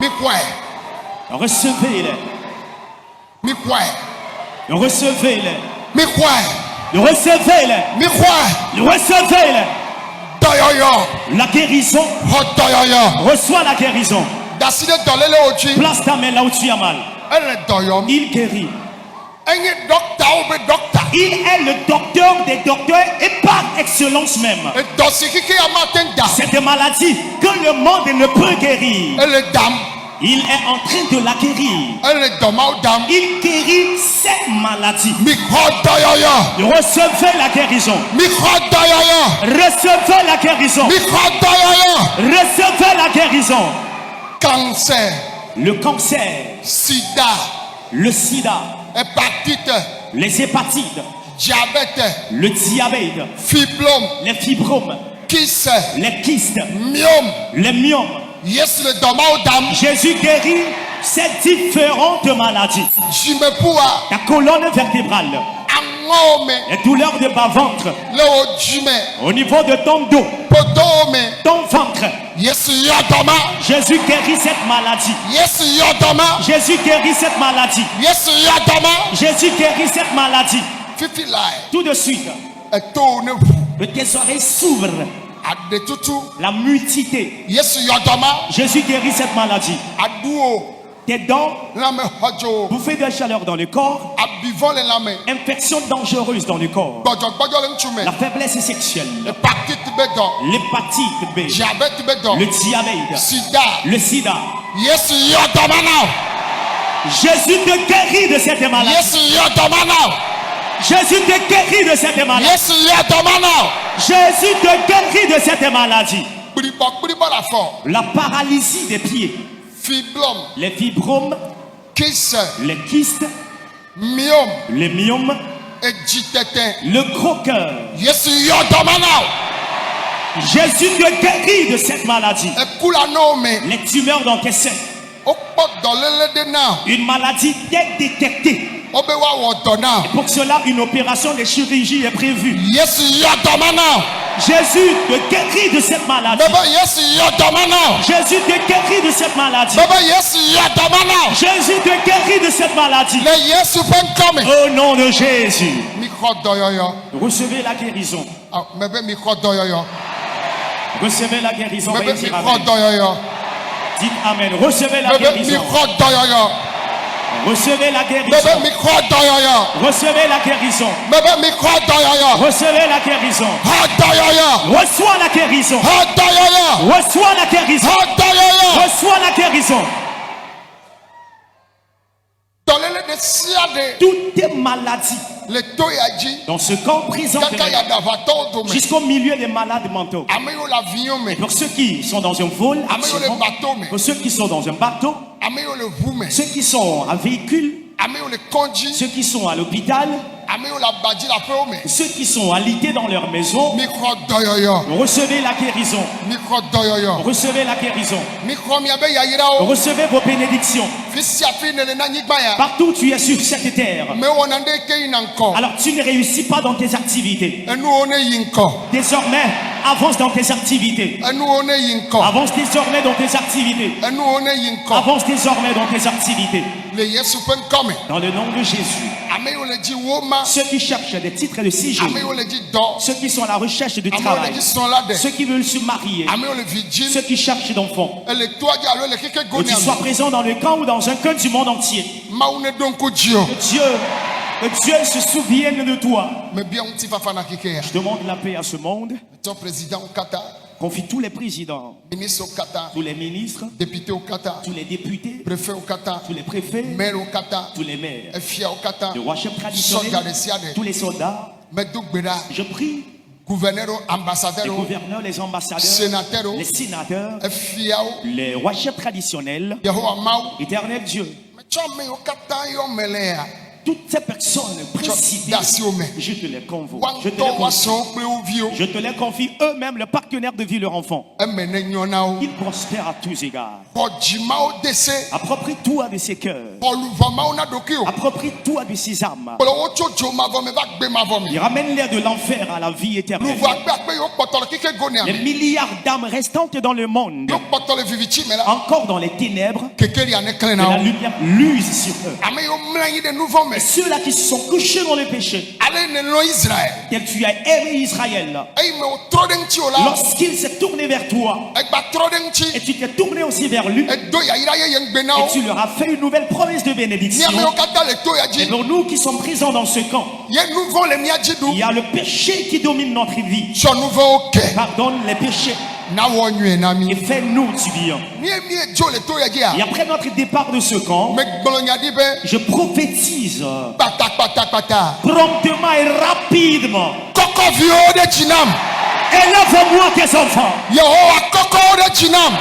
Miroir. Recevez-les. Miroir. Recevez-les. Miroir. Recevez-les. Miroir. Recevez-les. Doyoyo. La guérison. Doyoyo. Reçois la guérison. Daside dolele oji. Place ta main là où tu as mal. Elle doyom. Il guérit. Enye docteur ou be docteur. Il est le docteur des docteurs et par excellence même. Et dosikiki amatenda. C'est des maladies que le monde ne peut guérir. Elle dame. Il est en train de la guérir. Elle domao dame. Il guérit cette maladie. Mikro doyoyo. Recevez la guérison. Mikro doyoyo. Recevez la guérison. Mikro doyoyo. Recevez la guérison. Cancer. Le cancer, Sida. le sida, Hépatite. les hépatites, Diabète. le diabète, Fibrome. les fibromes, Kiss. les kystes, Myome. les myomes. Yes le domao dame. Jésus guérit ces différentes maladies. Jimepua. Ta colonne vertébrale, Angome. les douleurs de bas-ventre, Le ojime. au niveau de ton dos, Podome. ton ventre. Yes yodoma. Jésus guérit cette maladie. Yes yodoma. Jésus guérit cette maladie. Yes yodoma. Jésus guérit cette maladie. Fifi lai. Tout de suite, Eto ne vous. que tes oreilles s'ouvrent. Adetutu. La multité. Yes yodoma. Jésus guérit cette maladie. Aduo. Tes dents, Lame hojo. bouffée de chaleur dans le corps, Abivon le lame. infection dangereuse dans le corps, Bojo bojo le nchume. la faiblesse sexuelle, Hépatite bedon. l'hépatite B, Diabète bedon. le diabète, Sida. le sida. Yes yodoma now. Jésus te guérit de cette maladie. Yes yodoma now. Jésus te guérit de cette maladie. Yes yodoma now. Jésus te guérit de cette maladie. Bribo la fort. La paralysie des pieds, Fibrome. les fibromes, Kiss. les kystes, Myome. les myomes, edzi tete. le gros cœur. Yesu yɔ dɔma na o. Jésus te guérit de cette maladie. Eku la n'o me. Les tumeurs dans tes seins. Okpɔ dɔléle de na o. Une maladie est détectée. Obe wa wɔ dɔ na o. Pour cela, une opération de chirurgie est prévue. Yesu yɔ dɔma na o. Jésus te guérit de cette maladie. Bebe Yesu yɔ dɔma na o. Jésus te guérit de cette maladie. Bebe Yesu yɔ dɔma na o. Jésus te guérit de cette maladie. Le Yesu ƒe ŋkɔ me. Au nom de Jésus. Mi xɔ dɔyɔyɔ. Recevez la guérison. Mebe mi xɔ dɔyɔyɔ. Recevez la guérison. Mebe Veuillez mi dire xɔ amen. dɔyɔyɔ. Dites amen. Recevez la Mebe mi guérison. xɔ dɔyɔyɔ. Recevez la Mebe guérison. mi xɔ dɔyɔyɔ. Recevez la guérison. Mebe mi xɔ dɔyɔyɔ. Recevez la guérison. Xɔ dɔyɔyɔ. Reçois la guérison. Xɔ dɔyɔyɔ. Reçois la guérison. Xɔ dɔyɔyɔ. Reçois la guérison. Dɔléle de sia de. Toutes tes maladies Le to ya dzi. dans ce camp prison Kaka ya davatɔwo dome. jusqu'au milieu des malades mentaux. Ame yiwo le avion me. Pour ceux qui sont dans un vol, Ame yiwo le bateau me. pour ceux qui sont dans un bateau, Ame yiwo le ʋu me. ceux qui sont en véhicule, Ame yiwo le kɔndzi. ceux qui sont à l'hôpital, Ame yiwo le abadzi le aƒewo me. ceux qui sont alités dans leur maison, Mi xɔ dɔyɔyɔ. recevez la guérison. Mi xɔ dɔyɔyɔ. Recevez la guérison. Mi xɔ miabe yayirawo. Recevez vos bénédictions. Fi sia fi ne le na anyigba ya. Partout où tu es sur cette terre. Me wɔna ɖe ke yina ŋkɔ. Alors tu ne réussis pas dans tes activités. Enuwo ne yi ŋkɔ. Désormais, avance dans tes activités. Enuwo ne yi ŋkɔ. Avance désormais dans tes activités. Enuwo ne yi ŋkɔ. Avance désormais dans tes activités. Le Yesu ƒe ŋkɔ me. Dans le nom de Jésus. Ame yiwo le dzi wo ma. Ceux qui cherchent des titres de séjour. Ame yiwo le dzi dɔ. Ceux qui sont à la recherche de Ame yiwo le travail. dzi srɔ̃la ɖe. Ceux qui veulent se marier. Ame yiwo le vi dzim. Ceux qui cherchent d'enfants. Ele toa dzi alo ele keke Que go tu ne sois ame. présent dans le camp ou dans un camp du monde entier. Mawu ne ɖo ŋku dzi o. Que Dieu se souvienne de toi. Me bia ŋutifafa na keke ya. Je demande la paix à ce monde. Tɔ président wo katã. Confie tous les présidents, Ministre wo katã. tous les ministres, Député wo katã. tous les députés, Préfet wo katã. tous les préfets, Maire wo katã. tous les maires, Efia wo katã. le worship Sɔga traditionnel, ɖe sia ɖe. tous les soldats. Medo gbe ɖa. Je prie Gouverneur wo, les ambassadeur wo, gouverneurs, les ambassadeurs, sénateur wo, les sénateurs, efiawo. les worship traditionnels. Yehowa Mawu. Éternel Dieu, Metsɔ ame yiwo katã yɔ me le ya. toutes ces personnes précitées, Da asi wo me. je te les convoque. Je te les Woaŋutɔ confie. woasrɔ̃ kple wo viwo. Je te les confie eux-mêmes, le partenaire de vie, leur enfant. Eme ne nyɔ na wo. Ils prospèrent à tous égards. Xɔ dzimawo dese. Approprie-toi de ces cœurs. Xɔ luʋɔ mawo na ɖokuiwo. Approprie-toi de ces âmes. Kplɔ wo tso dzomavɔ me va gbemavɔ me. Et ramène-les de l'enfer à la vie éternelle. Luʋɔ akpe yiwo kpɔtɔ le keke go ne Les ame. milliards d'âmes restantes dans le monde, Yiwo kpɔtɔ le vivitsi me la. encore dans les ténèbres, Kekelia ne klẽ que na la wo. lumière luse sur eux. Ame yiwo mlɔ anyi ɖe nu vɔ me. Et ceux-là qui se sont couchés dans le péché, Ale ne lɔ Israël. tel tu as aimé Israël, Eyi me wòtrɔ ɖe ŋuti o la. lorsqu'il s'est tourné vers toi, Egba trɔ ɖe et ŋuti. tu t'es tourné aussi vers lui, Edo yayira yeye ŋgbe na wo. et tu leur as fait une nouvelle promesse de bénédiction. Miamewo katã le to ya Et dzi. pour nous qui sommes présents dans ce camp, Ye nu vɔ le mia dzi il y ɖum. a le péché qui domine notre vie. Tsɔ nu vɔwo ke. Pardonne les péchés Na wɔ nyuie na et mi. fais-nous du bien. Mie dzo le to ya Et dzia. après notre départ de ce camp, Me gblɔ nya ɖi be je prophétise kpatakpatakpata. promptement et rapidement. Kɔkɔviwo ɖe dzi nam. Élève-moi tes enfants. Yehowa kɔkɔwo ɖe dzi nam.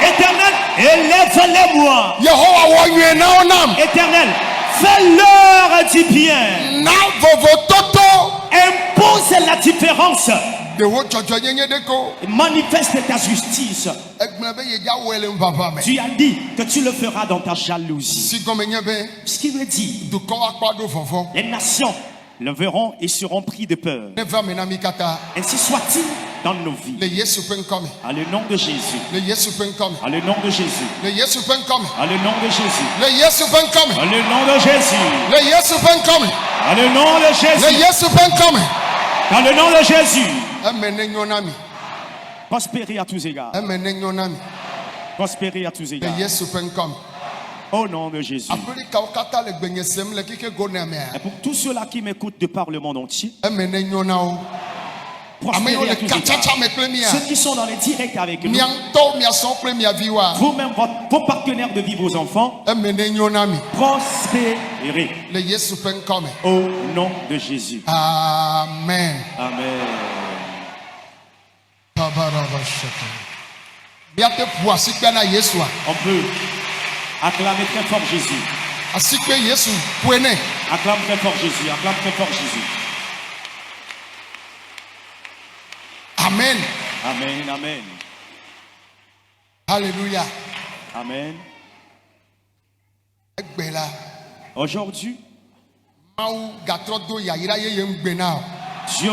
Éternel, élève-les-moi. Yehowa wɔ nyuie na wo nam. Éternel, fais-leur du bien. Na vovototo. Impose la différence. Ɖewo dzɔdzɔnyenye ɖe ko. Manifeste ta justice. Egblẽ be yedza wɔe le ŋuʋaʋã me. Tu as dit que tu le feras dans ta jalousie. Si gɔme nye be Ce qui veut dire, dukɔwo akpɔ ɖo vɔvɔ. les nations le verront et seront pris de peur. Ne va me na mi katã. Ainsi soit-il dans nos vies. Le Yesu ƒe ŋkɔ me. À le nom de Jésus. Le Yesu ƒe ŋkɔ me. À le nom de Jésus. Le Yesu ƒe ŋkɔ me. À le nom de Jésus. Le Yesu ƒe ŋkɔ me. À le nom de Jésus. Le Yesu ƒe ŋkɔ me. À le nom de Le Jésus. Yesu ƒe ŋkɔ me. Dans le nom de Jésus. Eme ne nyɔ na mi. Prospérez à tous égards. Eme ne nyɔ na mi. Prospérez à tous Le égards. Yesu ƒe ŋkɔ me. Au nom de Jésus. Aƒelikawo katã le gbenye sem le keke go ne amea. Et pour tous ceux-là qui m'écoutent de par le monde entier, Eme ne nyɔ na wo. Ame yiwo prospérez le à tous égards. katsatsa me kple mia. Ceux qui sont dans les directs avec nous, Mia ŋutɔwo mia sɔ̃ kple mia viwoa. vous-même, vos partenaires de vie, vos enfants, Eme ne nyɔ na mi. prospérez Le Yesu ƒe ŋkɔ me. au nom de Jésus. Amen. Amen. Miate ƒo asikpe na Yesua. On peut acclamer très fort Jésus. Asikpe Yesu ƒoe nɛ. Acclame très fort Jésus. Acclame très fort Jésus. Amen. Amen. Amen. Alléluia. Amen. Egbela. Aujourd'hui, Maou gatro do yayira ye mgbena. Dieu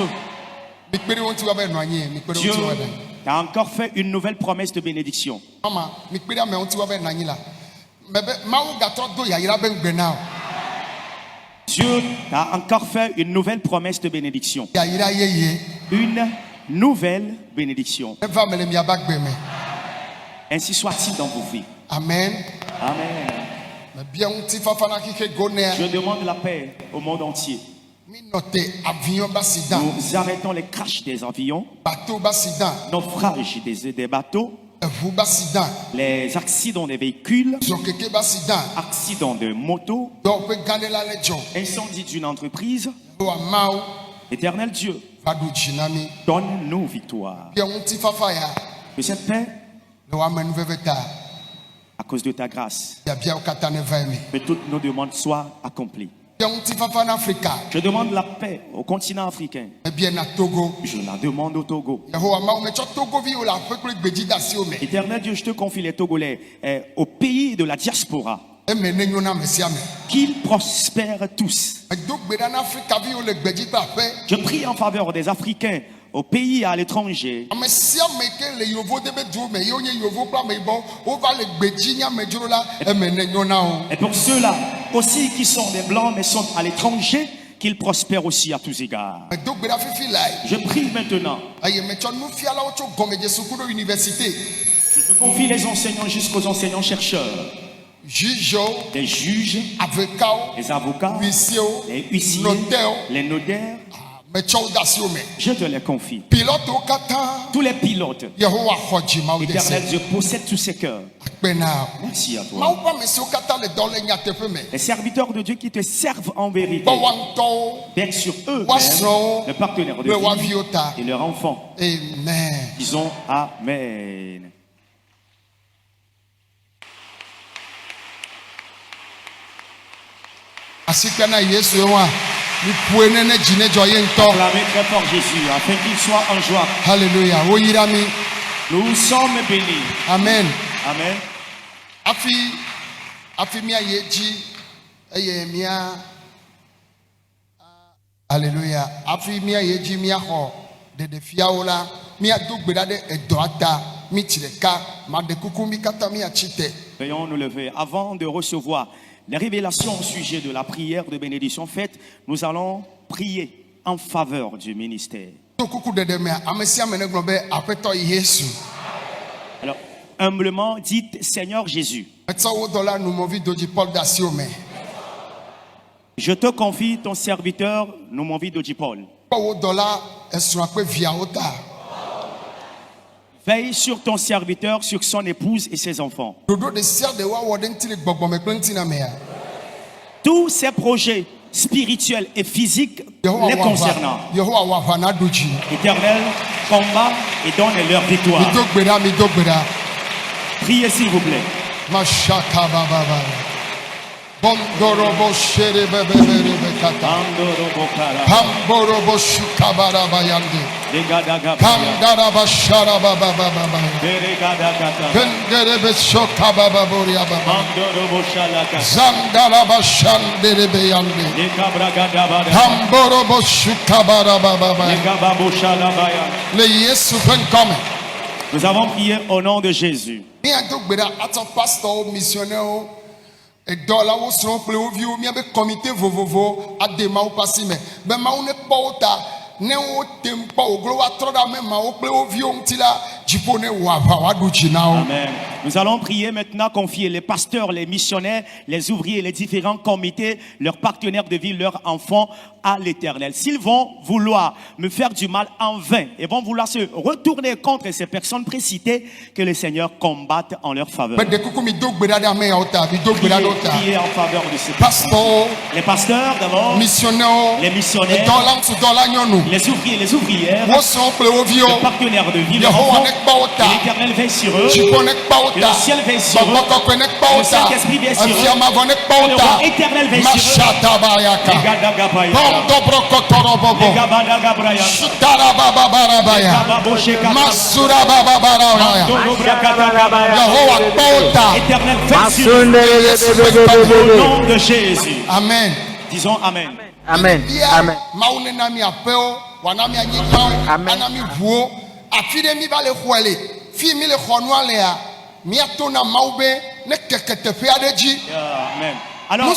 Mikpere won ti wa be no anye, mikpere won ti wa da. a encore fait une nouvelle promesse de bénédiction. Mama, mikpere ame won ti wa be na anye la. Mebe maou gatro do yayira be mgbena. Dieu a encore fait une nouvelle promesse de bénédiction. Yayira ye. Une nouvelle bénédiction. Eva mele mi abagbeme. Ainsi soit-il dans vos vies. Amen. Amen. Me bien won ti fafana kike gonea. Je demande la paix au monde entier. Mi note avion basida. Nous arrêtons les crashs des avions, Bateau basida. naufrages des bateaux, Evu basida. les accidents des véhicules, Zokeke basida. accidents de moto, Do pe gane la lejo. incendie d'une entreprise. Do maou Éternel Dieu, vadu jinami. donne-nous victoire. Bien won ti fafaya. Que cette paix, Le wa menu veveta. à cause de ta grâce, Ya bien katane vaimi. que toutes nos demandes soient accomplies. Bien won ti fafa en Africa. Je demande la paix au continent africain. E bien na Togo. Je la demande au Togo. Yehowa maou me cho Togo vi o la pe kle gbeji dasi o me. Éternel Dieu, je te confie les Togolais au pays de la diaspora. E me ne nyona me sia me. Qu'ils prospèrent tous. E do gbeda na Africa vi o le gbeji gba pe. Je prie en faveur des Africains au pays et à l'étranger. Ame sia me ke le yovo de be du me yo nye yovo kla me bon. O va le gbeji nya me juro la e me ne nyona o. Et pour ceux-là aussi qui sont des blancs mais sont à l'étranger, qu'ils prospèrent aussi à tous égards. E do gbeda fifi lai. Je prie maintenant. Aye me cho nu fiala o cho gome je sukuro université. Je te confie les enseignants jusqu'aux enseignants chercheurs, Jujo, les juges, avocat, les avocats, huissier, les huissiers, notaire. les notaires. Me cho dasi o me. Je te les confie. Pilote o kata. Tous les pilotes, Yehowa khoji ma o de éternel se. Dieu, possède tous ces cœurs. Pena. Merci à toi. Maou pa me si o kata le dole nya tepe me. Les serviteurs de Dieu qui te servent en vérité, Ba wanto. bien sur eux, Wasro. le partenaire de Le vie waviota. et leurs enfants. Amen. Disons Amen. Asikana Yesu wa. Ni puene ne jine joye nto. Acclamez très fort Jésus, afin qu'il soit en joie. Hallelujah. Wo yirami. Nous sommes bénis. Amen. Amen. Afi mia yeji eye mia. Hallelujah. Afi mia yeji mia ho de fiaola mia dugbeda de edoata mi tireka ma de kuku mi kata mi achite. Veuillons nous lever. Avant de recevoir les révélations au sujet de la prière de bénédiction faite, nous allons prier en faveur du ministère. To kuku de me amesia mene globe apeto Yesu. Alors, humblement, dites Seigneur Jésus, Metsa wo dollar nous movi doji Paul dasiome. je te confie ton serviteur, nous mon vie de Paul. Wo dollar esun ape via ota. Veille sur ton serviteur, sur son épouse et ses enfants. Dodo de sia de wa woden tili gbogbo me plenti na me ya. Tous ces projets spirituels et physiques les concernant. Yehowa wa vana doji. Éternel, combat et donne leur victoire. Mi dogbeda. Priez s'il vous plaît. Mashaka baba baba. Bondorobo shere bebe bebe kata. Hamborobo shukabara bayande. Kamdara bashara baba baba. Benderebe shoka baba boria baba. Zandara bashandere beyande. Hamborobo shukabara baba baba. Le Yesu fen come. Nous avons prié au nom de Jésus. Mi adogbeda ato pastor missionnaire. Et dans la où sont plus haut vieux, mi avec comité vovovo à des mains passées mais ma on est pas autant ne o tempo o gloire trop da même ma o plus haut vieux ntila jipone wa du chinao. Amen. Nous allons prier maintenant, confier les pasteurs, les missionnaires, les ouvriers, les différents comités, leurs partenaires de vie, leurs enfants à l'Éternel. S'ils vont vouloir me faire du mal en vain et vont vouloir se retourner contre ces personnes précitées, que le Seigneur combatte en leur faveur. Priez en faveur de ces pasteurs, les pasteurs d'abord, missionnaires, les missionnaires, les ouvriers, les ouvrières, les partenaires de vie, leurs enfants, que l'Éternel veille sur eux. Le ciel veille sur eux. Le Saint-Esprit veille sur eux. Le roi éternel veille sur eux. Éternel veille sur eux. Au nom de Jésus. Amen. Disons Amen. Amen. Amen. Amen. Alors,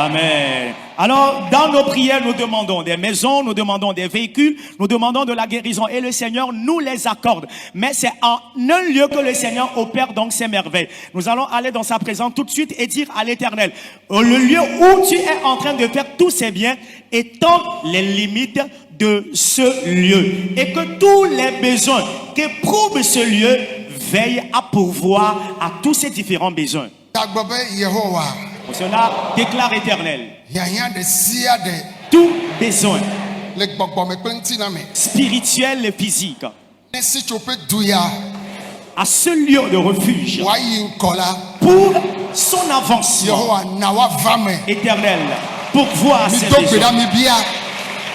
amen. Alors, dans nos prières, nous demandons des maisons, nous demandons des véhicules, nous demandons de la guérison et le Seigneur nous les accorde. Mais c'est en un lieu que le Seigneur opère donc ces merveilles. Nous allons aller dans sa présence tout de suite et dire à l'Éternel, le lieu où tu es en train de faire tous ces biens, étends les limites de ce lieu. Et que tous les besoins qu'éprouve ce lieu veillent à pourvoir à tous ces différents besoins. Pour cela, déclare Éternel, tout besoin spirituel et physique à ce lieu de refuge pour son avancement. Éternel, pourvoir ces besoins.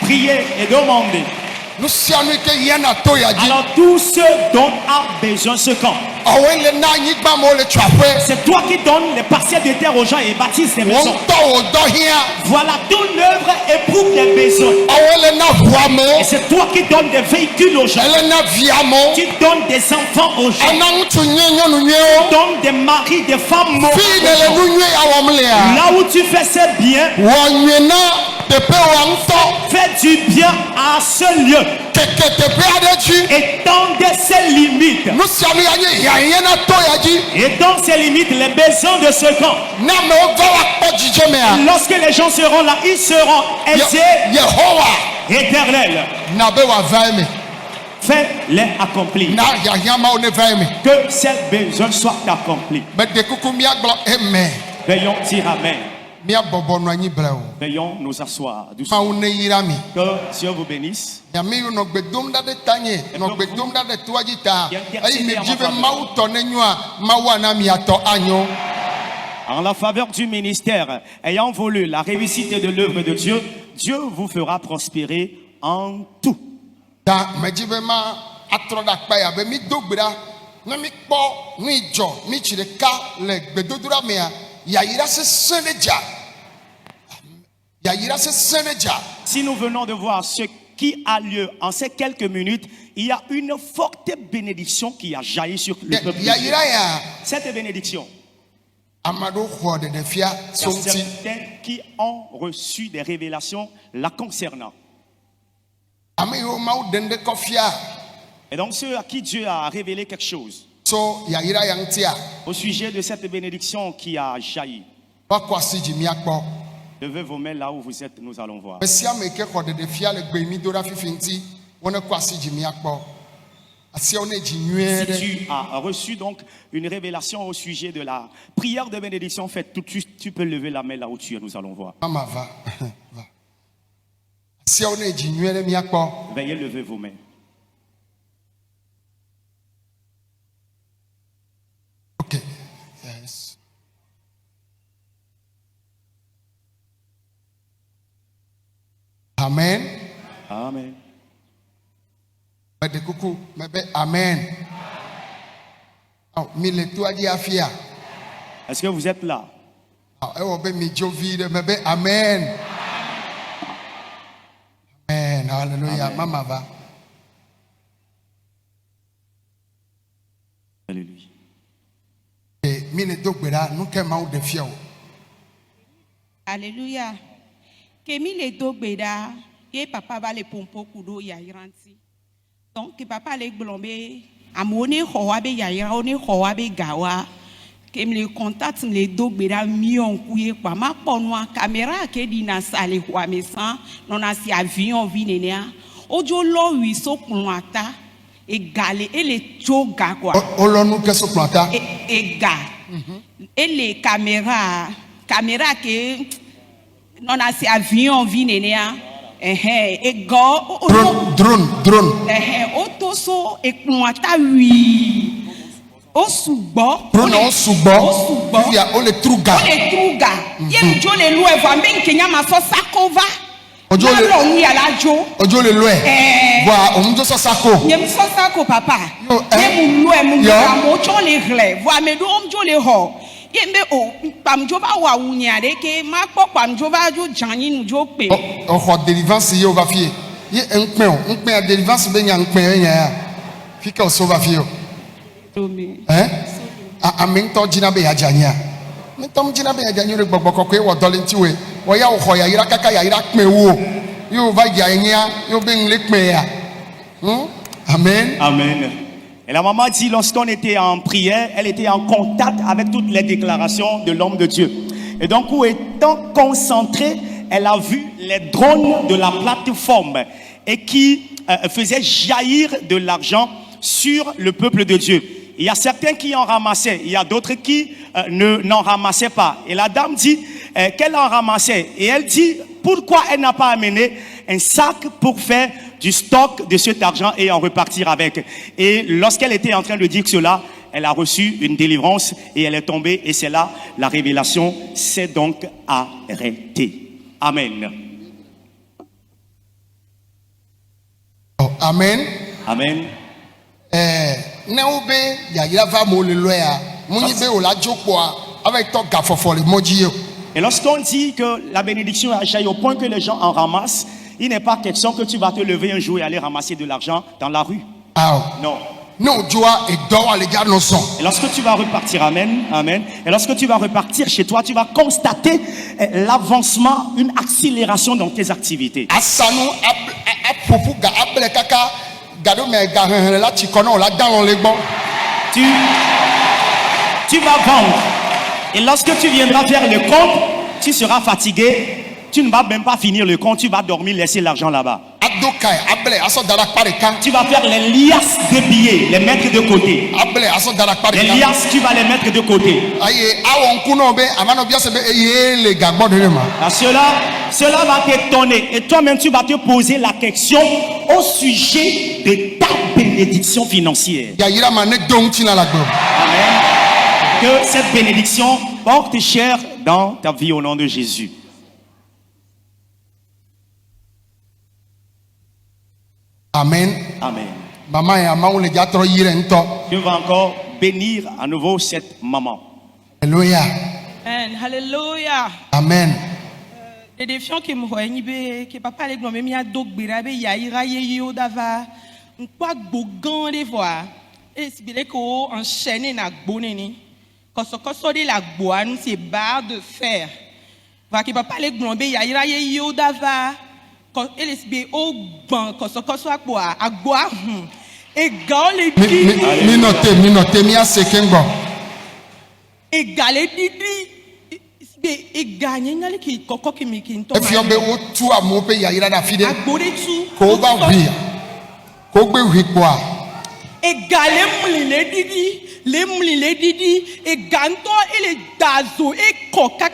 Priez et demandez. Alors tout ce dont a besoin ce camp, c'est toi qui donnes les parcelles de terre aux gens et bâtissent des maisons. Voilà, ton œuvre éprouve les besoins. Et c'est toi qui donnes des véhicules aux gens. Tu donnes des enfants aux gens. Tu donnes des maris, des femmes mortes. Là où tu fais ces biens, fais du bien à ce lieu. Étendez ses limites. Et dans ces limites, les besoins de ce camp. Lorsque les gens seront là, ils seront aisés. Éternel, fais-les accomplir. Que ces besoins soient accomplis. Veillons dire Amen. Veillons nous asseoir doucement. Que Dieu vous bénisse. En la faveur du ministère, ayant voulu la réussite de l'œuvre de Dieu, Dieu vous fera prospérer en tout. Si nous venons de voir ce qui a lieu en ces quelques minutes, il y a une forte bénédiction qui a jailli sur le peuple. Cette bénédiction, il y a certains qui ont reçu des révélations la concernant. Et donc ceux à qui Dieu a révélé quelque chose au sujet de cette bénédiction qui a jailli, levez vos mains là où vous êtes, nous allons voir. Si tu as reçu donc une révélation au sujet de la prière de bénédiction faite tout de suite, tu peux lever la main là où tu es, nous allons voir. Veuillez lever vos mains. Ok. Yes. Amen. Amen. Amen. Est-ce que vous êtes là? Amen. Amen. Hallelujah. Mama va. Alléluia. Alléluia. Kemi le dogbeda, ye papa va le pompo kudo ya iranti. Donc que papa le glombe, amone hoabe ya irone hoabe gawa. Kemi le contact le dogbeda mion kuye kwa ma ponwa caméra ke dina sale wa mesan non asi avion vinenia. Ojo lo wi so kunata égale et les tchoga quoi. Olonu keso planta. Égale. Et les caméras caméra que non a c'est avion vi nénéa et go drone auto so et kwata wi o subo drone on subo via on le truga yem jo le lue va men kenya ma so sakova ojo le lue voilà on jo so sako yem so sako papa yem lue mu mo cho le gle va me do om jo le ho yembe o pam jo ba wa unya de ke ma po pam jo ba jo janyi nu jo pe o ho délivrance yo va fie ye npen a délivrance be nya npen nya fika o so va fie amen to jina be ya janya me tom jina be ya janya re gbogbo ko e wo dole nti we wo ya wo ya ira kaka ya ira pin wo yo va ya nya yo be nle pin ya amen amen. Et la maman dit, lorsqu'on était en prière, elle était en contact avec toutes les déclarations de l'homme de Dieu. Et donc, étant concentrée, elle a vu les drones de la plateforme et qui faisaient jaillir de l'argent sur le peuple de Dieu. Il y a certains qui en ramassaient, il y a d'autres qui n'en ramassaient pas. Et la dame dit qu'elle en ramassait. Et elle dit, pourquoi elle n'a pas amené un sac pour faire du stock de cet argent et en repartir avec. Et lorsqu'elle était en train de dire cela, elle a reçu une délivrance et elle est tombée. Et c'est là, la révélation s'est donc arrêtée. Amen. Oh, amen. Amen. Et lorsqu'on dit que la bénédiction a jailli au point que les gens en ramassent, il n'est pas question que tu vas te lever un jour et aller ramasser de l'argent dans la rue. Non. Et lorsque tu vas repartir, amen, amen. Et lorsque tu vas repartir chez toi, tu vas constater l'avancement, une accélération dans tes activités. Tu vas vendre. Et lorsque tu viendras faire le compte, tu seras fatigué. Tu ne vas même pas finir le compte, tu vas dormir, laisser l'argent là-bas. Tu vas faire les liasses de billets, les mettre de côté. Les liasses, tu vas les mettre de côté. Cela va t'étonner. Et toi-même, tu vas te poser la question au sujet de ta bénédiction financière. Amen. Que cette bénédiction porte cher dans ta vie au nom de Jésus. Amen. Amen. Dieu va encore bénir à nouveau cette maman. Alléluia. Alléluia. Amen. Les défiants qui me voient, que papa les grands même dog birabe ya ira yo dava, quoi bogan les voir. Et si bien qu'on enchaîne na boneni, quand ce de la bois nous c'est barre de fer. Va que papa les grands ya ira yo dava. Quand elle est au banc, quand soit quoi, à boire, et galé minote, mia sekengo. Et galé et gagné n'allait qui coco qui me quinto. Et fiombe au tout à mon pays, il y a la fille. À boire tout. Koba via. Kobe wikwa. Et galé les didi, et ganto et les dazo, et coca,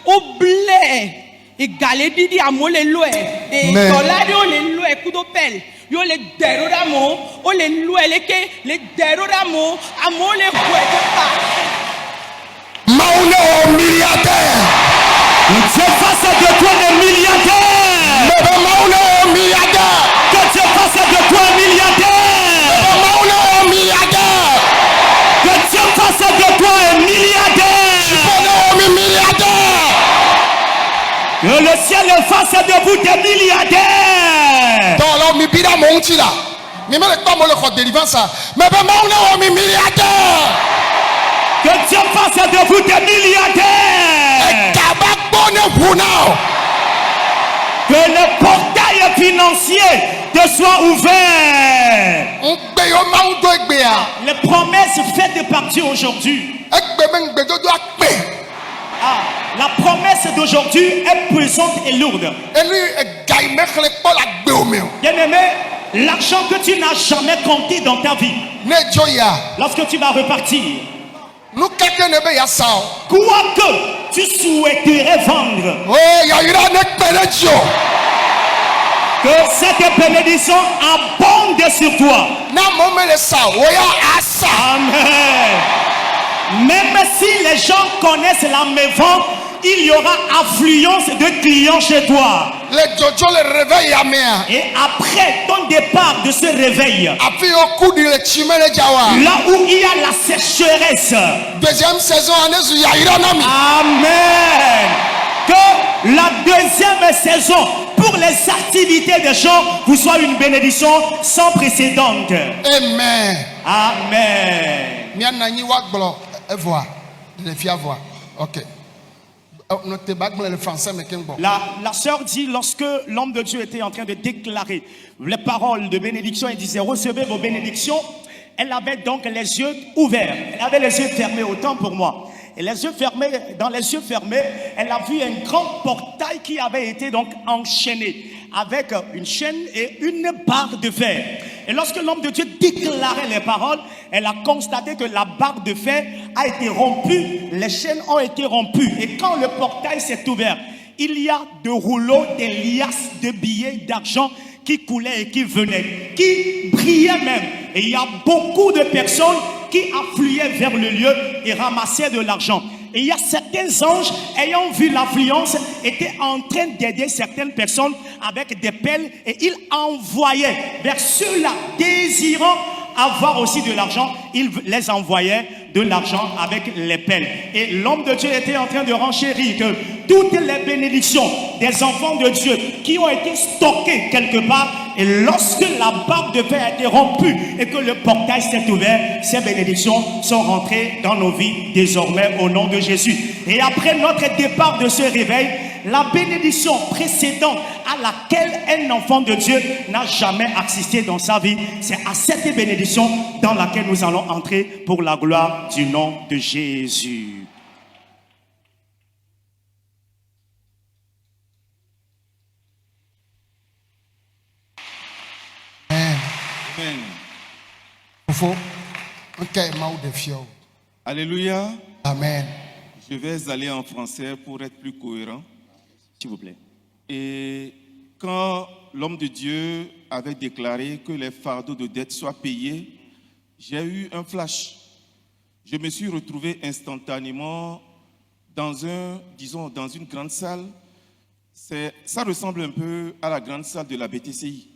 au blé. Et galé didi à mon les loué et dollar yo les loué coup d'opel yo les deroramo o les loué les deroramo à mon les loué pas Maoulé milliardaire Dieu fasse de toi des milliardaires Maoulé milliardaire que Dieu fasse de toi un milliardaire Maoulé milliardaire que Dieu fasse de toi un milliardaire que le ciel fasse de vous des milliardaires. Dans l'homme, il bida mon tila. Mais même pas mon le délivrance. Mais pas mon homme milliardaire. Que Dieu fasse de vous des milliardaires. Que le portail financier te soit ouvert. Les promesses faites par Dieu aujourd'hui. La promesse d'aujourd'hui est pesante et lourde. Bien-aimé, l'argent que tu n'as jamais compté dans ta vie, lorsque tu vas repartir, Nous quelqu'un ne veut ça. Quoi que tu souhaiterais vendre, Oh, Yahira ne connaît pas. que cette bénédiction abonde sur toi. Na moment le ça, oya asa. Amen. Même si les gens connaissent la maison, il y aura affluence de clients chez toi. Le jojo le réveil à mer. Et après ton départ de ce réveil, Après au coup de le chimé le jawa. là où il y a la sécheresse, Deuxième saison année sur Yahira nami. amen. Que la deuxième saison pour les activités des gens vous soit une bénédiction sans précédent. Amen. Amen. Mia nani wa glo voix. Le fia voix. OK. Notre bague le français mais qu'un bon. La sœur dit, lorsque l'homme de Dieu était en train de déclarer les paroles de bénédiction, elle disait, recevez vos bénédictions. Elle avait donc les yeux ouverts. Elle avait les yeux fermés, autant pour moi. Et les yeux fermés, dans les yeux fermés, elle a vu un grand portail qui avait été donc enchaîné avec une chaîne et une barre de fer. Et lorsque l'homme de Dieu déclarait les paroles, elle a constaté que la barre de fer a été rompue, les chaînes ont été rompues. Et quand le portail s'est ouvert, il y a de rouleaux, des liasses de billets d'argent qui coulaient et qui venaient, qui brillaient même. Et il y a beaucoup de personnes qui affluaient vers le lieu et ramassaient de l'argent. Et il y a certains anges ayant vu l'affluence étaient en train d'aider certaines personnes avec des pelles et ils envoyaient vers ceux-là désirant avoir aussi de l'argent, ils les envoyaient de l'argent avec les pelles. Et l'homme de Dieu était en train de renchérir que toutes les bénédictions des enfants de Dieu qui ont été stockées quelque part, et lorsque la barre de fer a été rompue et que le portail s'est ouvert, ces bénédictions sont rentrées dans nos vies désormais au nom de Jésus. Et après notre départ de ce réveil, la bénédiction précédente à laquelle un enfant de Dieu n'a jamais assisté dans sa vie, c'est à cette bénédiction dans laquelle nous allons entrer pour la gloire du nom de Jésus. Amen. Faut OK, maou de fio. Alléluia. Amen. Je vais aller en français pour être plus cohérent. S'il vous plaît. Et quand l'homme de Dieu avait déclaré que les fardeaux de dette soient payés, j'ai eu un flash. Je me suis retrouvé instantanément dans dans une grande salle. Ça ressemble un peu à la grande salle de la BTCI.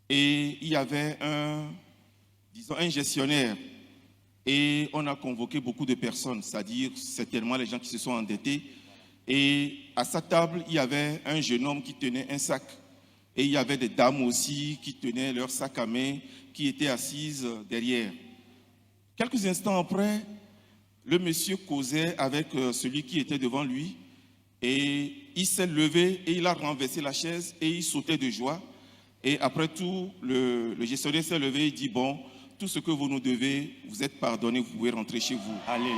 Et il y avait un gestionnaire. Et on a convoqué beaucoup de personnes, c'est-à-dire certainement les gens qui se sont endettés. Et à sa table, il y avait un jeune homme qui tenait un sac. Et il y avait des dames aussi qui tenaient leur sac à main, qui étaient assises derrière. Quelques instants après, le monsieur causait avec celui qui était devant lui. Et il s'est levé et il a renversé la chaise et il sautait de joie. Et après tout, le gestionnaire s'est levé et dit, bon, tout ce que vous nous devez, vous êtes pardonné, vous pouvez rentrer chez vous. Alléluia.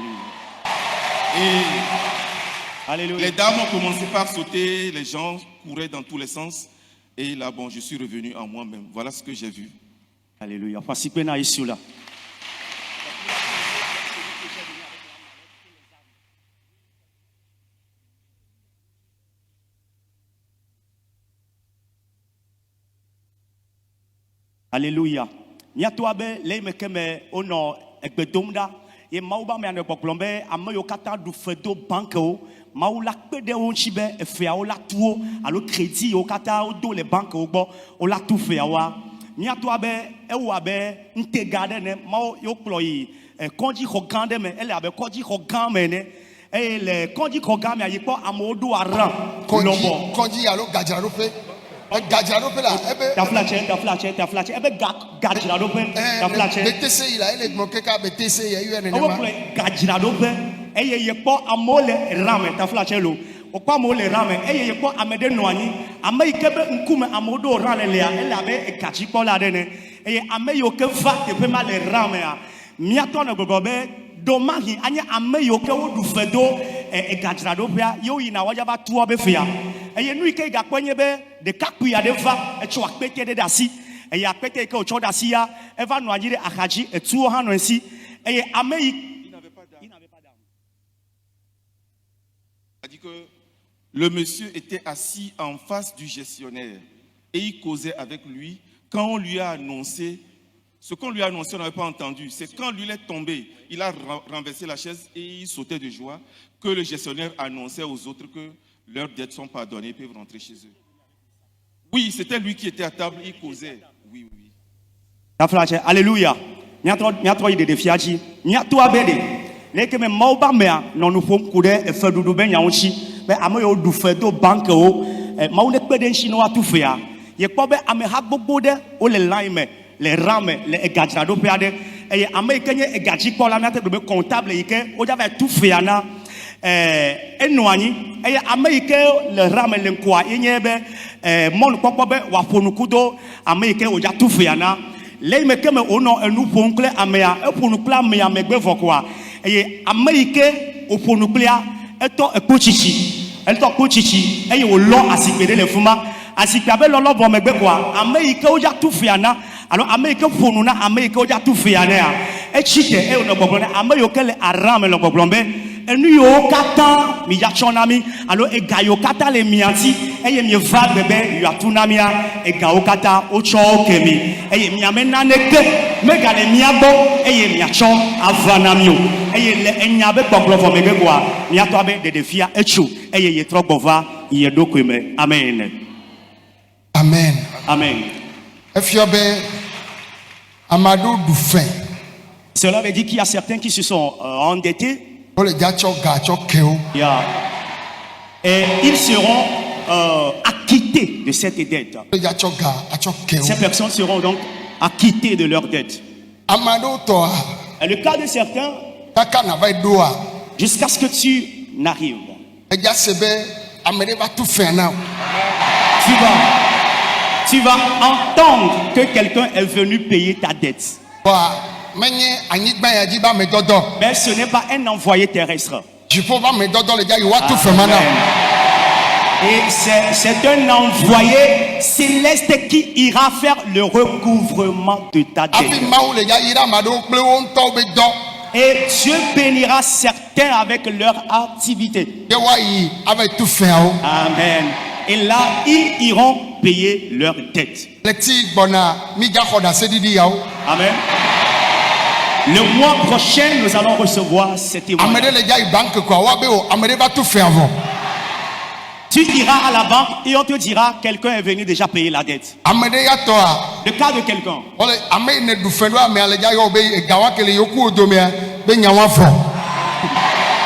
Et Alléluia. les dames ont commencé par sauter, les gens couraient dans tous les sens. Et là, bon, je suis revenu en moi-même. Voilà ce que j'ai vu. Alléluia. Parce que nous sommes là. Alléluia. Nyatoabe le mekeme ono egbedomda ye mauba me anekpoklombe ameyo kata du fedo banque o maula kpede o nchibe efea o la tuo alo crédit o kata o do le banque o gbo o la tu fea wa nyatoabe ewabe ntegade ne mau yo kployi konji khogande me ele abe konji khogame ne e le konji khogame ayipo amodo aran konji alo gajaro pe. Gajaro pe la ebe ta flache ebe gajaro pe ta flache BTC là elle mo keka BTC ya yu ene owo ma kle gajaro pe eye ye po amole rame ta flache lo o pa amole rame eye ye po amede no anyi ame ikebe nkume amodo rale le ele abe gaji po la de ne eye ame yo ke va te pe ma le rame a miato na gogobe domahi anya ame yo ke wo du fedo gajaro pe yo yi na wajaba tuo be fia eye nu ike ga kwenye be de kakpu ya de va echo akpete de dasi eye akpete ke ocho dasi ya eva no ajire akaji etuo ha no nsi eye ameyi il n'avait a dit que le monsieur était assis en face du gestionnaire et il causait avec lui. Quand on lui a annoncé, ce qu'on lui a annoncé, on n'avait pas entendu. C'est quand lui est tombé, il a renversé la chaise et il sautait de joie que le gestionnaire annonçait aux autres que leurs dettes sont pardonnées, ils peuvent rentrer chez eux. Oui, c'était lui qui était à table, il causait. Oui, oui. Alléluia. Nyatro ide de fiaji. Nyatro abede. Leke me mauba mea non nous fom kude e fe dudu ben yaunchi. Be amoyo du fe do banque o. Mau ne pede nchino atu fea. Ye kpo be ame ha gbogbo de o le line le rame le egadra do peade. Eye ame kenye egadji kpo la miate do be comptable yike o java tu fea na enoani. Eye ame yike le rame le nkwa yenye be mon kpo be wa fonukudo ame yike o ja tu fea na. Les me keme ono enu ponkle amea e ponukla amea megbe vokwa eye ameike o ponuklia eto ekpochichi eto ekpochichi eye o lo asikpede le fuma asikpabe lo lo bo megbe kwa ameike o ja tufiana alors ameike ponuna ameike o ja tufiana ya e chite e ono gbogbon ameyo kele aram lo gbogbonbe enu yo kata mi ya chonami alors e gayo kata le mianti eye mi va bebe yo atunamia e gayo kata o cho kemi eye mi amena neke mega le miagbo eye mi acho avanamio eye le enyabe gbogbo fo mebe kwa mi ato abe de defia echu eye ye trogbova ye dokume amen Amen. amen. Efiobe Amadou Doufen. Cela veut dire qu'il y a certains qui se sont endettés. Yeah. Et ils seront acquittés de cette dette. Ces personnes seront donc acquittées de leur dette. Et le cas de certains, jusqu'à ce que tu n'arrives, tu vas entendre que quelqu'un est venu payer ta dette. Mais ce n'est pas un envoyé terrestre. Amen. Et c'est un envoyé céleste qui ira faire le recouvrement de ta dette. Et Dieu bénira certains avec leur activité. Amen. Et là, ils iront payer leurs dettes. Amen. Le mois prochain, nous allons recevoir cet témoignage. Tu iras à la banque et on te dira quelqu'un est venu déjà payer la dette. Le cas de quelqu'un.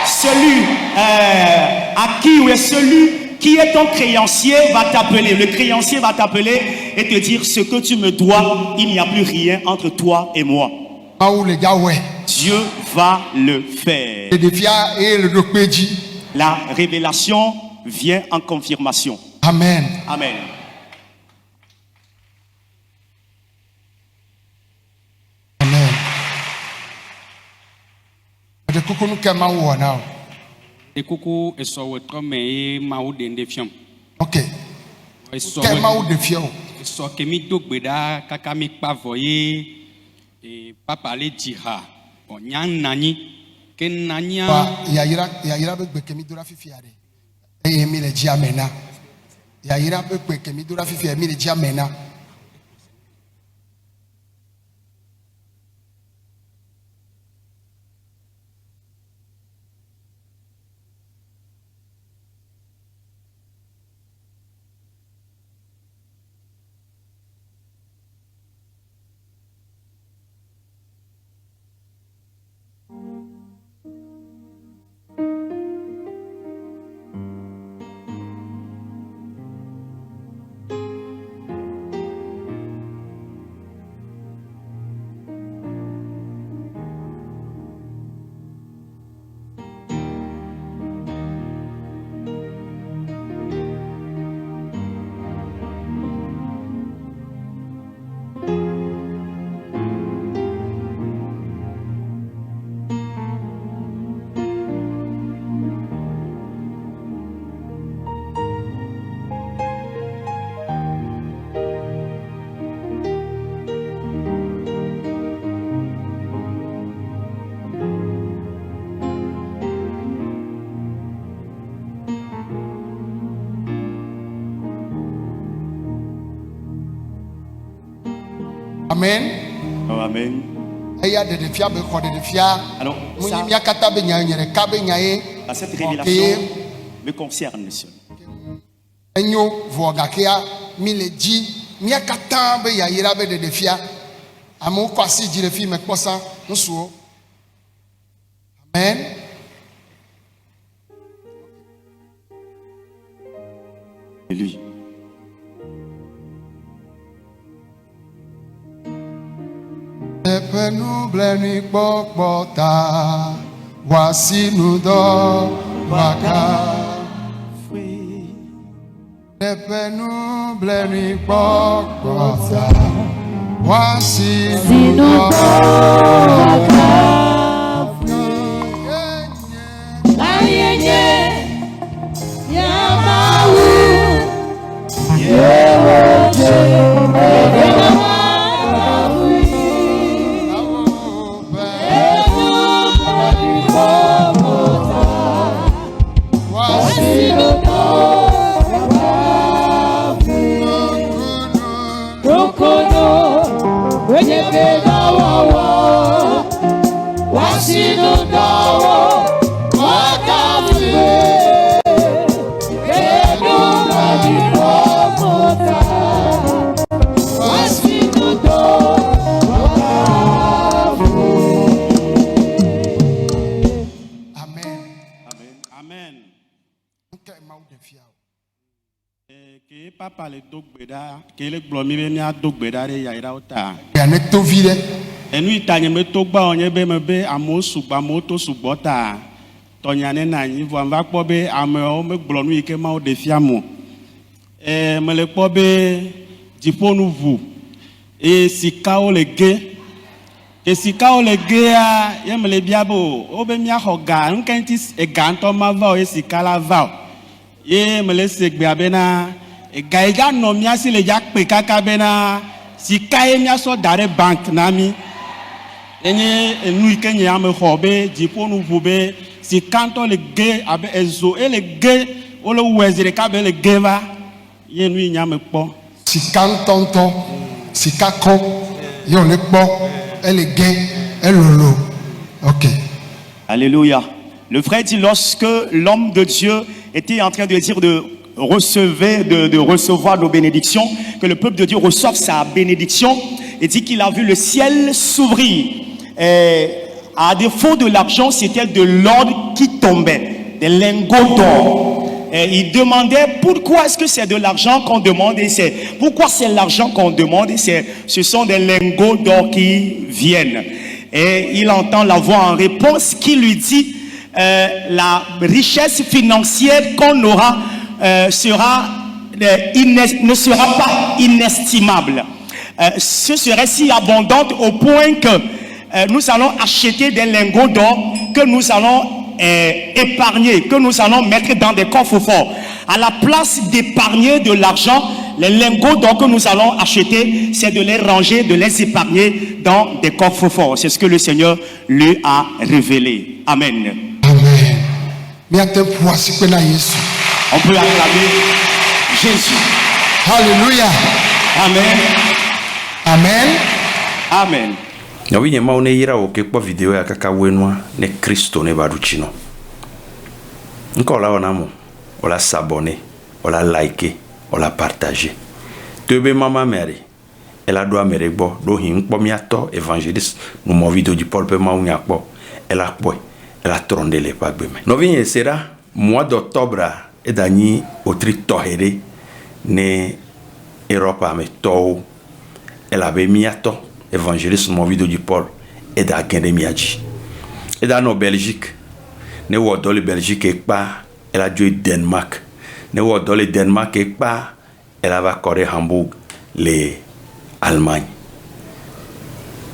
Celui à qui ou est celui qui est ton créancier va t'appeler. Le créancier va t'appeler et te dire ce que tu me dois, il n'y a plus rien entre toi et moi. Dieu va le faire. La révélation vient en confirmation. Amen. Amen. Amen. Ok. Et pas parler d'ira. Bon, nani, que nania. Yaira be kemi dura fifi ade. E mi le jamena. Yaira be kemi dura fifi mi le jamena. Amen. Oh, amen. Eya de fia be ko de fia. Alors, Muni ça, mia kata be nya nyere ka be nya e. cette révélation me concerne, monsieur. Enyo vogakia mi le di mia kata be ya yira be de fia. Amo kwasi jire fi me kposa nsuo. Amen. Et lui. Epenu bleni kpokpota wasinu do waka. Epenu bleni kpokpota wasinu do waka. Papa le dogbeda, que le glomire ni a dogbeda de yaira ota. Ne to vide. Enu itanye me togba onye be me be amo sugba moto sugbota. Tonyane na nyi vo va kpo be ame o me glonu ike ma o de fiamo. Me le kpo be diponu vu. E sika o le ge. E sika o le ge a ye me le biabo o be mi a hoga nkenti e ganto ma va o e sika la va. Ye me le segbe abena Gaiga no miasi le jak pe kaka bena si kae miaso dare bank nami enye enu ikenye ame khobe jiponu vube si kanto le ge abe ezo ele ge ole wezire ka be le geva ye nu nyame kpo si kantonto si kako yo le kpo ele ge elolo. OK. Alléluia. Le frère dit lorsque l'homme de Dieu était en train de dire de recevoir nos bénédictions, que le peuple de Dieu reçoive sa bénédiction, et dit qu'il a vu le ciel s'ouvrir. À défaut de l'argent, c'était de l'or qui tombait, des lingots d'or. Et il demandait pourquoi est-ce que c'est de l'argent qu'on demande, et pourquoi c'est l'argent qu'on demande, et ce sont des lingots d'or qui viennent. Et il entend la voix en réponse qui lui dit la richesse financière qu'on aura ne sera pas inestimable. Ce serait si abondante au point que nous allons acheter des lingots d'or que nous allons épargner, que nous allons mettre dans des coffres forts. À la place d'épargner de l'argent, les lingots d'or que nous allons acheter, c'est de les ranger, de les épargner dans des coffres forts. C'est ce que le Seigneur lui a révélé. Amen. Amen. On peut acclamer Jésus. Alléluia. Amen. Amen. Amen. Na winye ma one yira o ke kpo video ya kaka wenwa ne Kristo ne baduchino. Nko la ona mo, ola s'abonner, ola liker, ola partager. Tebe mama mere, ela do amere gbo, do hin kpo mi ato évangéliste no mo video di Paul pe ma unya kpo, ela kpo, ela trondele pa gbeme. No winye sera mois d'octobre et dani otri tohere ne Europe ame to elle avait miato évangéliste mon vidéo du Paul et da gende miaji et dans no Belgique ne wo do le Belgique et pas elle a joué Danemark ne wo do le Danemark et pas elle va correr Hambourg les Allemagne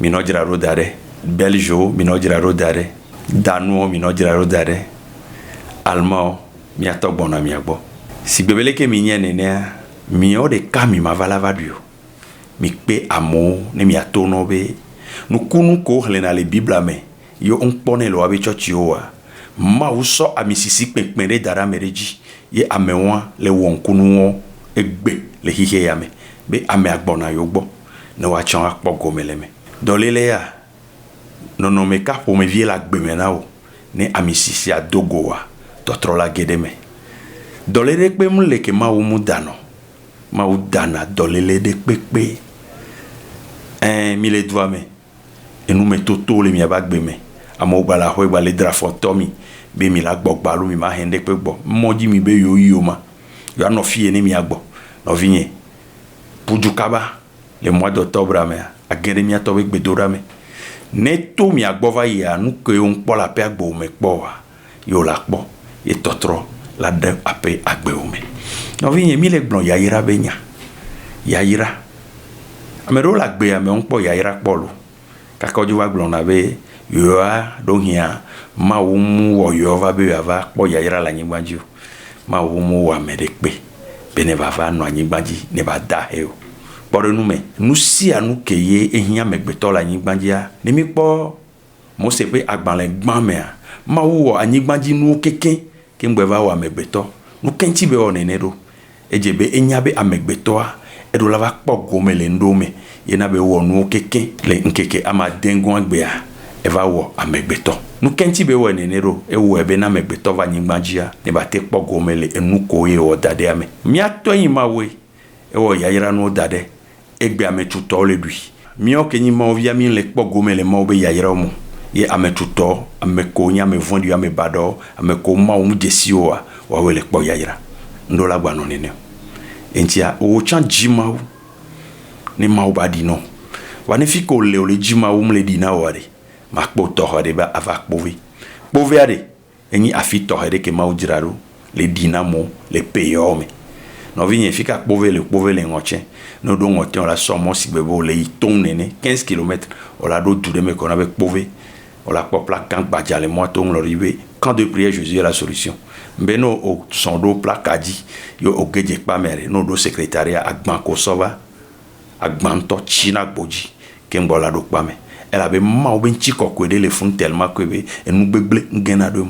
minojira rodare Belgio minojira rodare Danois minojira rodare Allemand mi ato gbona mi agbo si bebele ke mi nye nene mi o de ka mi mavala vadio mi pe amo ne mi ato no be nu kunu ko hle na le Bible me yo on pone lo abi church yo wa ma uso ami sisi pekpere dara mereji ye amewa le won kunu won egbe le hihe ya me be ame agbona yo gbo ne wa chon akpo gomele me dolele ya nono me ka po me vie la gbemena o ne amisisi adogo wa totro la gede me dolele pe mu leke ma wo mu dano ma wo dana dolele de pepe mi le doa me enu me toto le mi abagbe me amo gbala ho gbale drafotomi be mi la gbogba lu mi ma hende pe gbo moji mi be yo ma yo no fie ni mi agbo no vinye pujukaba le mois d'octobre me agere mi ato be gbedora me neto mi agbo va ya nu ke on po la pe agbo me po wa yo la po e totro la de ape agbe o me no vinye mi le gbon ya ira be nya ya ira amero la gbe ame on po ya ira polo kakoju wa gbon na be yo a do hia ma wo mu wo yo va be ava po ya ira la nyigbanji ma wo mu wa me de pe be ne va va no anyigbanji ne ba da he o poro nu me nu si anu keye ehia megbeto la anyigbanji a ni mi po mo se pe agban le gban me a ma wo anyigbanji nu keke ke ngbe va wa megbeto nu kenti be o nene do ejebe enya be amegbeto a edo la va po gomele ndome yena be wo nu keke le nkeke ama dengo agbe a eva wo amegbeto nu kenti be wo nenero e wo ebe na amegbeto va nyigbanjia ne ba te po gomele enu ko ye o dade ame mi ato yin ma we e wo yayira no dade egbe ame tuto le lui mi o kenyi ma o via mi le po gomele ma o be yayira mo ye ame tuto ame ko nya me vondi ame bado ame ko ma o mu desi o wa we le po yayira ndo la gba no nene entia o chan jima o ni ma o ba di no wa ne fi ko le o le jima o mu le di na o ade ma kpo tohore ba ava kpove ade enyi afi tohore ke ma ujiraro le dinamo le peyo me no vinye fika kpove le ngoche no do ngote on la somo sigbebo le iton nene 15 km on la do dure me qu'on avait kpove on la popla kan gbaja le mo to ngoriwe quand de prière Jésus est la solution mbeno o sondo plakadi yo ogeje pa mere no do secrétariat agban ko sova agban to china gboji ke mbola do pa me elle avait ma ben chiko kwede le fun tellement que be enu gbegble ngena do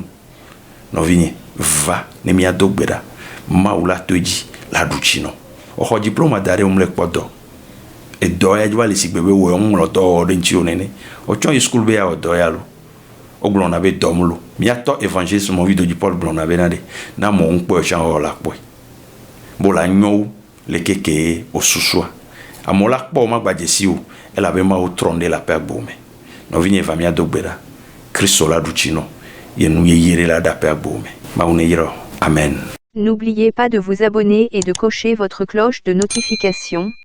no vinye va ne mi adogbeda ma ula toji la duchino o ho diploma dare umle podo e do ya jwa le sigbebe wo on lo do de nchi onene o chon school be ya o do ya lo o glon na be domlo mi ato evangeliste mo video di Paul glon na be na de na mo npo chan o la po bo la nyo le keke o susua amola po ma gbajesi o elle avait ma trondé la paix boumé no vigne famia dogbeda Christo la duchino yenu yere la da paix boumé ma uneyiro amen. N'oubliez pas de vous abonner et de cocher votre cloche de notification